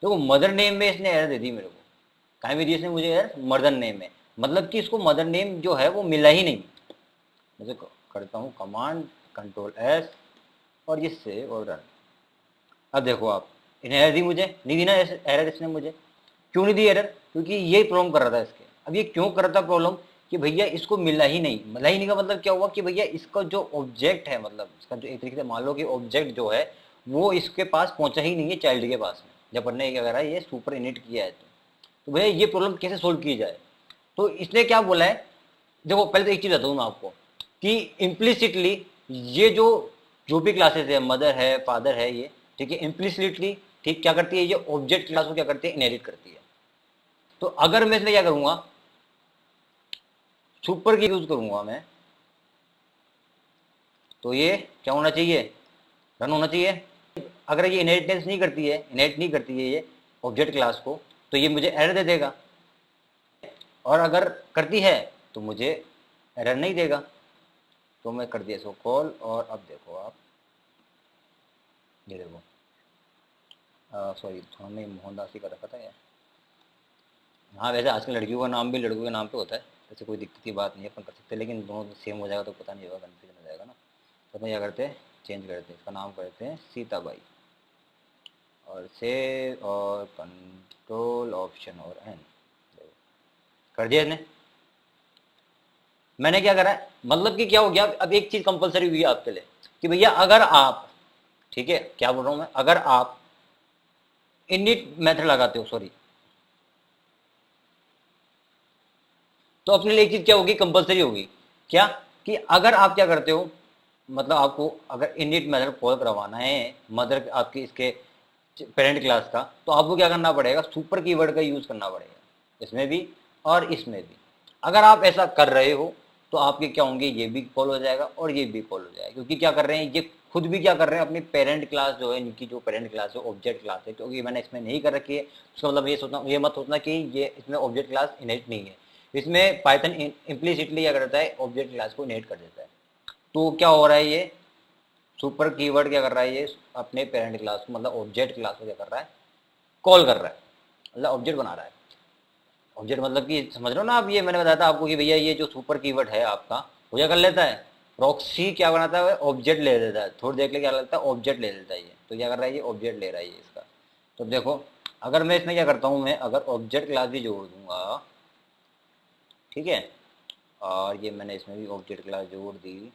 देखो मदर नेम में इसने एरर दे दी मेरे को, कहीं भी दी इसने मुझे एरर मदर नेम में, मतलब कि इसको मदर नेम जो है वो मिला ही नहीं। जैसे करता हूँ कमांड कंट्रोल एस, और ये सेव और रन। अब देखो आप, इन्हें एरर दी, मुझे नहीं दी ना एरर इसने मुझे। क्यों नहीं दी एरर, क्योंकि ये प्रॉब्लम कर रहा था इसके। अब ये क्यों कर रहा था प्रॉब्लम, कि भैया इसको मिला ही नहीं। मिला ही नहीं का मतलब क्या हुआ, कि भैया इसका जो ऑब्जेक्ट है, मतलब इसका जो एक तरीके से मान लो कि ऑब्जेक्ट जो है वो इसके पास पहुंचा ही नहीं है, चाइल्ड के पास में, जब अपन ने क्या करा ये सुपर इनिट किया है। तो भैया ये प्रॉब्लम कैसे सोल्व की जाए, तो इसने क्या बोला है, देखो पहले तो एक चीज बताता हूँ मैं आपको, कि इम्प्लिसिटली ये जो जो भी क्लासेस है, मदर है फादर है ये, ठीक है, इम्प्लिसिटली ठीक क्या करती है, ये ऑब्जेक्ट क्लास को क्या करती है, इनहेरिट करती है। तो अगर मैं इसमें क्या करूंगा, सुपर की यूज करूंगा मैं, तो ये क्या होना चाहिए, रन होना चाहिए। अगर ये इनहेरिटेंस नहीं करती है, इनहेरिट नहीं करती है ये ऑब्जेक्ट क्लास को, तो ये मुझे एरर दे देगा। और अगर करती है तो मुझे एरर नहीं देगा। तो मैं कर दिया इसको कॉल, और अब देखो आप, ये देखो, सॉरी हमने मोहनदास ही कर रखा था यार। हाँ वैसे आजकल लड़कियों का नाम भी लड़कों के नाम पे होता है। ऐसे कोई दिक्कत की बात नहीं है, अपन कर सकते हैं, लेकिन दोनों सेम हो जाएगा तो पता नहीं होगा, कन्फ्यूजन हो जाएगा ना। तो अपन क्या करते हैं, चेंज करते हैं, इसका नाम करते हैं सीताबाई, और सेव और कंट्रोल ऑप्शन और एन कर दिया इसने। मैंने क्या करा है, मतलब कि क्या हो गया, अब एक चीज कंपलसरी हुई है आपके लिए कि भैया अगर आप, ठीक है क्या बोल रहा हूं मैं, अगर आप इनिट मेथड लगाते हो, सॉरी, तो अपने लिए एक चीज क्या होगी, कंपलसरी होगी, क्या, कि अगर आप क्या करते हो, मतलब आपको अगर इनिट मेथड कॉल करवाना है मदर आपकी इसके पेरेंट क्लास का, तो आपको क्या करना पड़ेगा, सुपर कीवर्ड का यूज करना पड़ेगा, इसमें भी और इसमें भी। अगर आप ऐसा कर रहे हो तो आपके क्या होंगे, ये भी कॉल हो जाएगा और ये भी कॉल हो जाएगा, क्योंकि क्या कर रहे हैं, ये खुद भी क्या कर रहे हैं, अपनी पेरेंट क्लास जो है, इनकी जो पेरेंट क्लास है ऑब्जेक्ट क्लास है, क्योंकि मैंने इसमें नहीं कर रखी है, उसका मतलब ये सोचना, ये मत सोचना कि ये इसमें ऑब्जेक्ट क्लास इनेट नहीं है, इसमें पाइथन इम्प्लीसिटली क्या करता है, ऑब्जेक्ट क्लास को इनेट कर देता है। तो क्या हो रहा है, ये सुपर कीवर्ड क्या कर रहा है, ये अपने पेरेंट क्लास को, मतलब ऑब्जेक्ट क्लास को क्या कर रहा है, कॉल कर रहा है, मतलब ऑब्जेक्ट बना रहा है। ऑब्जेक्ट मतलब कि समझ रहे हो ना आप, ये मैंने बताया था आपको कि भैया ये जो सुपर कीवर्ड है आपका, वो क्या कर लेता है, प्रॉक्सी क्या बनाता है, ऑब्जेक्ट ले लेता है, थोड़ी देर के लिए क्या लगता है, ऑब्जेक्ट ले लेता है ये, तो क्या कर रहा है, ये ऑब्जेक्ट ले रहा है ये इसका। तो देखो, अगर मैं इसमें क्या करता हूँ, मैं अगर ऑब्जेक्ट क्लास भी जोड़ दूंगा, ठीक है, और ये मैंने इसमें भी ऑब्जेक्ट क्लास जोड़ दी,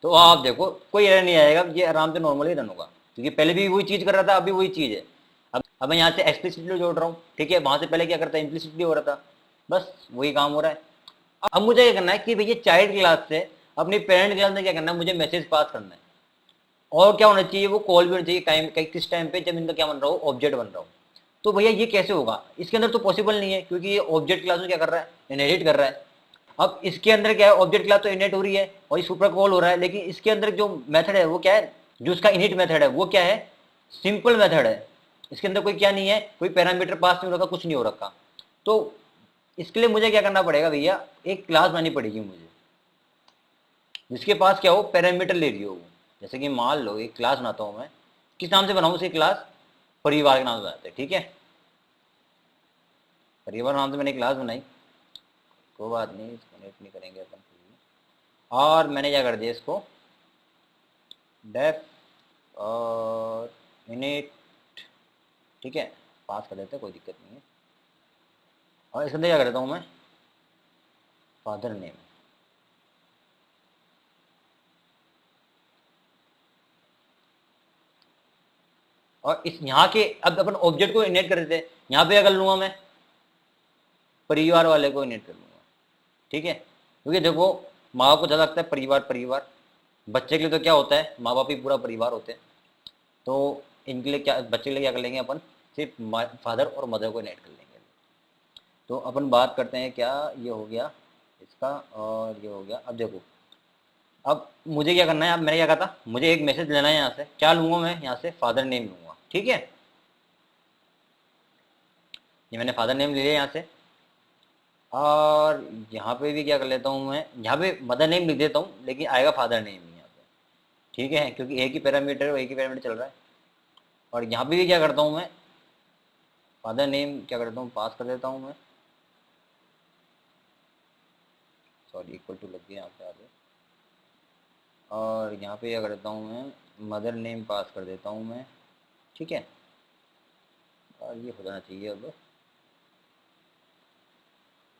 तो आप देखो कोई एरर नहीं आएगा, ये आराम से नॉर्मली रन होगा, क्योंकि पहले भी वही चीज कर रहा था, अभी वही चीज है। अब मैं यहाँ से एक्सप्लिसिटली जोड़ रहा हूँ, ठीक है, वहां से पहले क्या करता है, इम्प्लिसिटली हो रहा था, बस वही काम हो रहा है। अब मुझे क्या करना है कि भैया चाइल्ड क्लास से अपनी पेरेंट क्लास में क्या करना है, मुझे मैसेज पास करना है, और क्या होना चाहिए, वो कॉल भी होना चाहिए टाइम, किस टाइम पे, जब इनका क्या बन रहा हो, ऑब्जेक्ट बन रहा हो। तो भैया ये कैसे होगा, इसके अंदर तो पॉसिबल नहीं है, क्योंकि ये ऑब्जेक्ट क्लास में क्या कर रहा है, इनहेरिट कर रहा है। अब इसके अंदर क्या है, ऑब्जेक्ट क्लास तो इनहेरिट हो रही है और ये सुपर कॉल हो रहा है, लेकिन इसके अंदर जो मेथड है वो क्या है, जो उसका इनिट मेथड है वो क्या है, सिंपल मेथड है, इसके अंदर कोई क्या नहीं है, कोई पैरामीटर पास नहीं हो रखा, कुछ नहीं हो रखा। तो इसके लिए मुझे क्या करना पड़ेगा भैया, एक क्लास बनानी पड़ेगी मुझे, जिसके पास क्या हो, पैरामीटर ले रही हो वो। जैसे कि मान लो एक क्लास बनाता हूं मैं, किस नाम से बनाऊं उसे, क्लास परिवार के नाम से बनाते हैं, ठीक है, परिवार नाम से मैंने क्लास बनाई, कोई बात नहीं, इसको नेट नहीं करेंगे अपन, और मैंने क्या कर दिया इसको, डेफ और इनिट, ठीक है, पास कर देते हैं, कोई दिक्कत नहीं है। और इसके अंदर क्या करता हूँ मैं, फादर नेम, और इस यहाँ के अब अपन ऑब्जेक्ट को इनेट कर देते हैं, यहाँ पे क्या कर लूंगा मैं, परिवार वाले को इनेट कर लूंगा, ठीक है, क्योंकि देखो माँ बाप को ज़्यादा लगता है परिवार परिवार, बच्चे के लिए तो क्या होता है, माँ बाप ही पूरा परिवार होते हैं। तो इनके लिए क्या, बच्चे के लिए क्या कर लेंगे अपन, सिर्फ फादर और मदर को इनेट कर लेंगे। तो अपन बात करते हैं, क्या ये हो गया इसका, और ये हो गया। अब देखो, अब मुझे क्या करना है, अब मैंने क्या कहा था, मुझे एक मैसेज लेना है, यहाँ से क्या लूंगा मैं, यहाँ से फादर नेम लूंगा, ठीक है, ये मैंने फादर नेम ले लिया यहाँ से, और यहाँ पे भी क्या कर लेता हूँ मैं, यहाँ पे मदर नेम लिख देता हूँ, लेकिन आएगा फादर नेम ही यहाँ पे, ठीक है, क्योंकि एक ही पैरामीटर एक ही पैरामीटर चल रहा है। और यहाँ पे भी क्या करता हूँ मैं, फादर नेम क्या करता हूँ, पास कर देता हूँ मैं, सॉरी इक्वल टू लग गया यहाँ पे आगे, और यहाँ पे क्या करता हूँ मैं, मदर नेम पास कर देता हूँ मैं, ठीक है, और ये हो जाना चाहिए। अब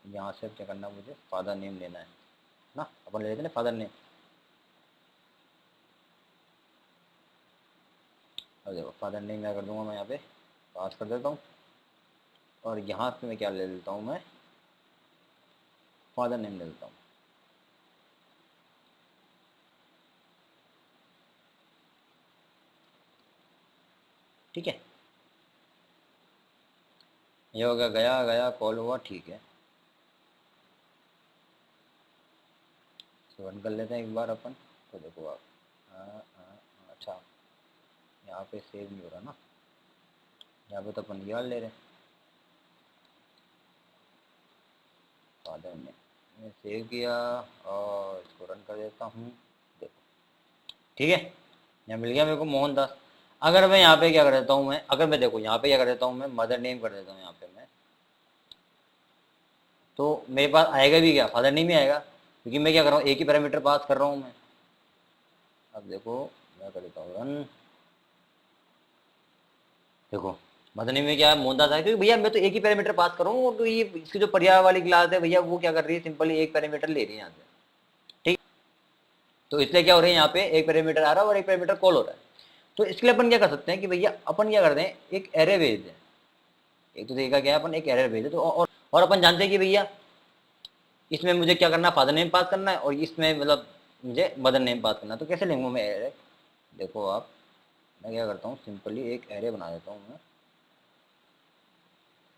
यहाँ से क्या करना, मुझे फादर नेम लेना है ना, अपन ले लेते हैं ना फादर नेम। अब देखो फादर नेम क्या कर दूंगा मैं, यहाँ पे पास कर देता हूँ, और यहाँ पे मैं क्या ले लेता हूँ, मैं फादर नेम ले लेता हूँ, ठीक है, ये हो गया, गया गया कॉल हुआ, ठीक है, तो रन कर लेते हैं एक बार अपन। तो देखो आप, अच्छा यहाँ पे सेव नहीं हो रहा ना, यहाँ पे तो अपन यार ले रहे हैं, फादर ने मैं सेव किया और इसको रन कर देता हूँ, देखो ठीक है, यहाँ मिल गया मेरे को मोहनदास। अगर मैं यहाँ पे क्या कर देता हूँ मैं, अगर मैं देखो यहाँ पे क्या कर देता हूँ मैं, मदर नेम कर देता हूँ यहाँ पे मैं, तो मेरे पास आएगा भी क्या, फादर नेम ही आएगा, क्योंकि मैं क्या कर रहा हूँ, एक ही पैरामीटर पास कर रहा हूँ मैं। अब देखो मैं कर देता हूँ रन, देखो मदर नेम में क्या है, मोहनदास है, क्योंकि भैया मैं तो एक ही पैरामीटर पास कर रहा हूँ, और तो ये इसकी जो पर्याय वाली क्लास है भैया वो क्या कर रही है, सिंपली एक पैरामीटर ले रही है यहाँ से, ठीक। तो इसलिए क्या हो रहा है, यहाँ पे एक पैरामीटर आ रहा है और एक पैरामीटर कॉल हो रहा है। तो इसके लिए अपन क्या कर सकते हैं कि भैया अपन क्या करते हैं, एक एरे भेज दें। एक तो तरीका क्या है, अपन एक एरे भेज दें, तो और अपन जानते हैं कि भैया इसमें मुझे क्या करना है, फादर नेम पास करना है, और इसमें मतलब मुझे मदर नेम पास करना है। तो कैसे लेंगे मैं एरे, देखो आप, मैं क्या करता हूँ, सिंपली एक एरे बना देता हूँ मैं।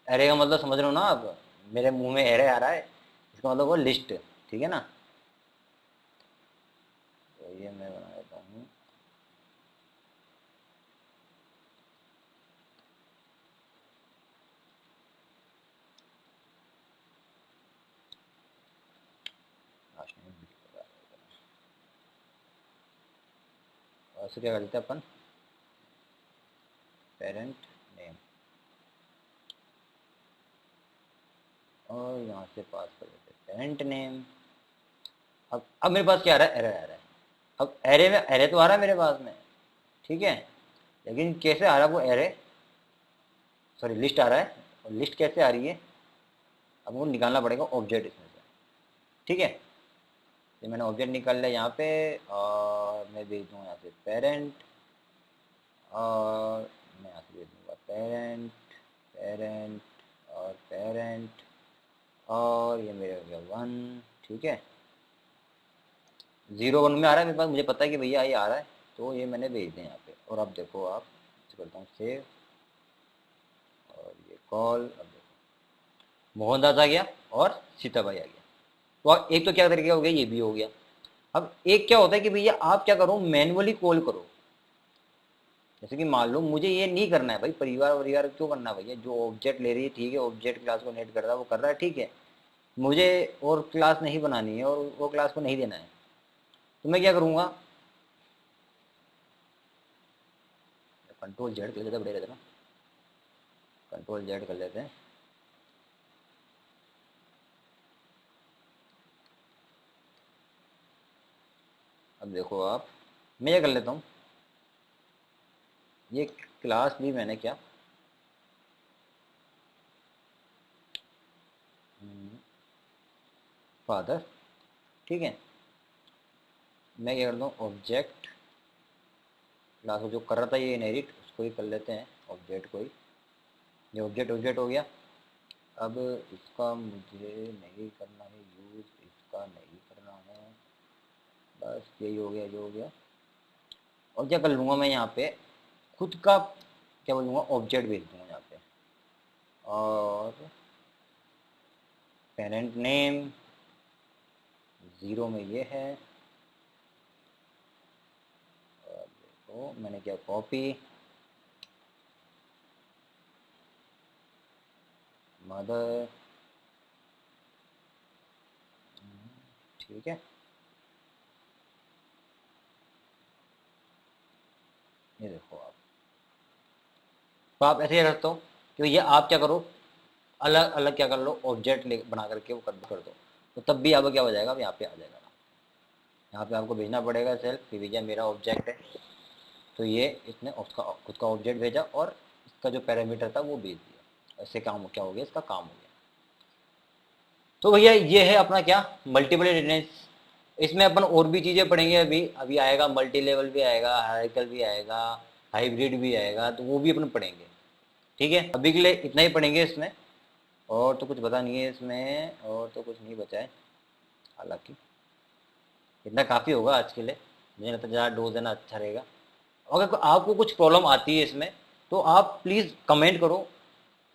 एरे का मतलब समझ रहे हो ना आप, मेरे मुंह में एरे आ रहा है, इसका मतलब वो लिस्ट, ठीक है ना। तो ये मैं बना देता हूँ, और क्या कर देते हैं अपन, पेरेंट नेम, और यहाँ से पास कर देते हैं पेरेंट नेम। अब मेरे पास क्या आ रहा है, एरे आ रहा है। अब एरे में, एरे तो आ रहा है मेरे पास में, ठीक है, लेकिन कैसे आ रहा है वो एरे, सॉरी लिस्ट आ रहा है, और लिस्ट कैसे आ रही है, अब वो निकालना पड़ेगा ऑब्जेक्ट इसमें से, ठीक है। तो मैंने ऑब्जेक्ट निकाल लिया यहाँ पे, और मैं भेज दूँगा यहाँ से पेरेंट, और मैं यहाँ से भेज दूँगा पेरेंट, पेरेंट और पेरेंट, और ये मेरे हो गया 1, ठीक है। 0 1 में आ रहा है मेरे पास, मुझे पता है कि भैया ये आ रहा है, तो ये मैंने भेज दिया यहाँ पे। और अब देखो आप, करता हूँ सेव, और ये कॉल, अब देखो मोहनदास आ गया और सीताबाई आ गया। तो एक तो क्या तरीका हो गया, ये भी हो गया। अब एक क्या होता है कि भैया आप क्या करो, मैनुअली कॉल करो। जैसे कि मान लो मुझे ये नहीं करना है भाई, परिवार वरिवार क्यों करना है भैया, जो ऑब्जेक्ट ले रही है ठीक है, ऑब्जेक्ट क्लास को नेट कर रहा है वो कर रहा है, ठीक है। मुझे और क्लास नहीं बनानी है, और वो क्लास को नहीं देना है, तो मैं क्या करूँगा, कंट्रोल जेड कर लेते, बड़े रहते ना, कंट्रोल जेड कर लेते हैं। अब देखो आप, मैं ये कर लेता हूँ, ये क्लास ली मैंने क्या, फादर, ठीक है। मैं क्या करता हूँ, ऑब्जेक्ट क्लास को जो कर रहा था ये इनहेरिट, उसको ही कर लेते हैं ऑब्जेक्ट को ही। ये ऑब्जेक्ट ऑब्जेक्ट हो गया। अब इसका मुझे नहीं करना है यूज़, इसका नहीं करना है, बस यही हो गया, जो हो गया। और क्या कर लूँगा मैं यहाँ पे, खुद का क्या बोलूँगा, ऑब्जेक्ट भेज दूँगा यहाँ पे, और पेरेंट नेम 0 में ये है, और देखो मैंने क्या कॉपी, मदर, ठीक है। ये देखो आप, तो आप ऐसे ही रखते हो कि ये आप क्या करो, अलग अलग क्या कर लो, ऑब्जेक्ट बना करके वो कर दो, तो तब भी अब क्या हो जाएगा, अब यहाँ पे आ जाएगा। यहाँ पे आपको भेजना पड़ेगा सेल्फ कि भैया मेरा ऑब्जेक्ट है, तो ये इसने उसका खुद का ऑब्जेक्ट भेजा, और इसका जो पैरामीटर था वो भेज दिया। ऐसे काम क्या हो गया, इसका काम हो गया। तो भैया ये है अपना क्या, मल्टीपल रिडंडेंस। इसमें अपन और भी चीज़ें पढ़ेंगे, अभी अभी आएगा मल्टी लेवल भी आएगा, हायरार्किकल भी आएगा, हाइब्रिड भी आएगा, तो वो भी अपन पढ़ेंगे, ठीक है। अभी के लिए इतना ही पढ़ेंगे इसमें, और तो कुछ बता नहीं है इसमें, और तो कुछ नहीं बचा है, हालांकि इतना काफ़ी होगा आज के लिए, मुझे लगता है ज़्यादा डोज देना अच्छा रहेगा। अगर आपको कुछ प्रॉब्लम आती है इसमें, तो आप प्लीज़ कमेंट करो,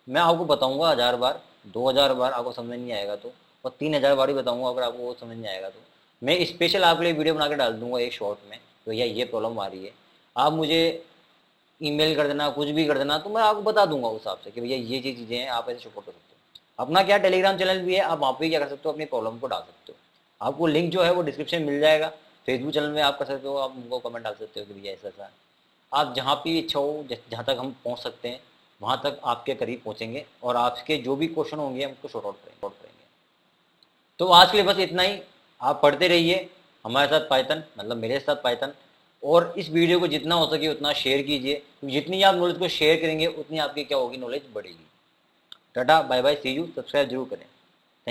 मैं आपको बताऊंगा 1000 बार, 2000 बार आपको समझ नहीं आएगा तो, और 3000 बार भी बताऊंगा अगर आपको वो समझ नहीं आएगा तो। मैं स्पेशल आपके लिए वीडियो बना के डाल दूंगा एक शॉर्ट में, तो भैया ये प्रॉब्लम आ रही है, आप मुझे ईमेल कर देना, कुछ भी कर देना, तो मैं आपको बता दूंगा उस हिसाब से कि भैया ये चीज़ें हैं, आप ऐसे सपोर्ट कर सकते हो। अपना क्या टेलीग्राम चैनल भी है, आप वहाँ पे क्या कर सकते हो, अपनी प्रॉब्लम को डाल सकते हो। आपको लिंक जो है वो डिस्क्रिप्शन मिल जाएगा। फेसबुक चैनल में आप कर सकते हो, आप उनको कमेंट डाल सकते हो कि भैया ऐसा ऐसा। आप जहाँ भी इच्छा हो, जहाँ तक हम पहुँच सकते हैं वहाँ तक आपके करीब पहुँचेंगे, और आपके जो भी क्वेश्चन होंगे हम उसको शॉर्ट आउट करेंगे। तो आज के लिए बस इतना ही। आप पढ़ते रहिए हमारे साथ पाइथन, मतलब मेरे साथ पाइथन, और इस वीडियो को जितना हो सके उतना शेयर कीजिए। जितनी आप नॉलेज को शेयर करेंगे उतनी आपकी क्या होगी, नॉलेज बढ़ेगी। Tata bye bye, see you. Subscribe जरूर करें।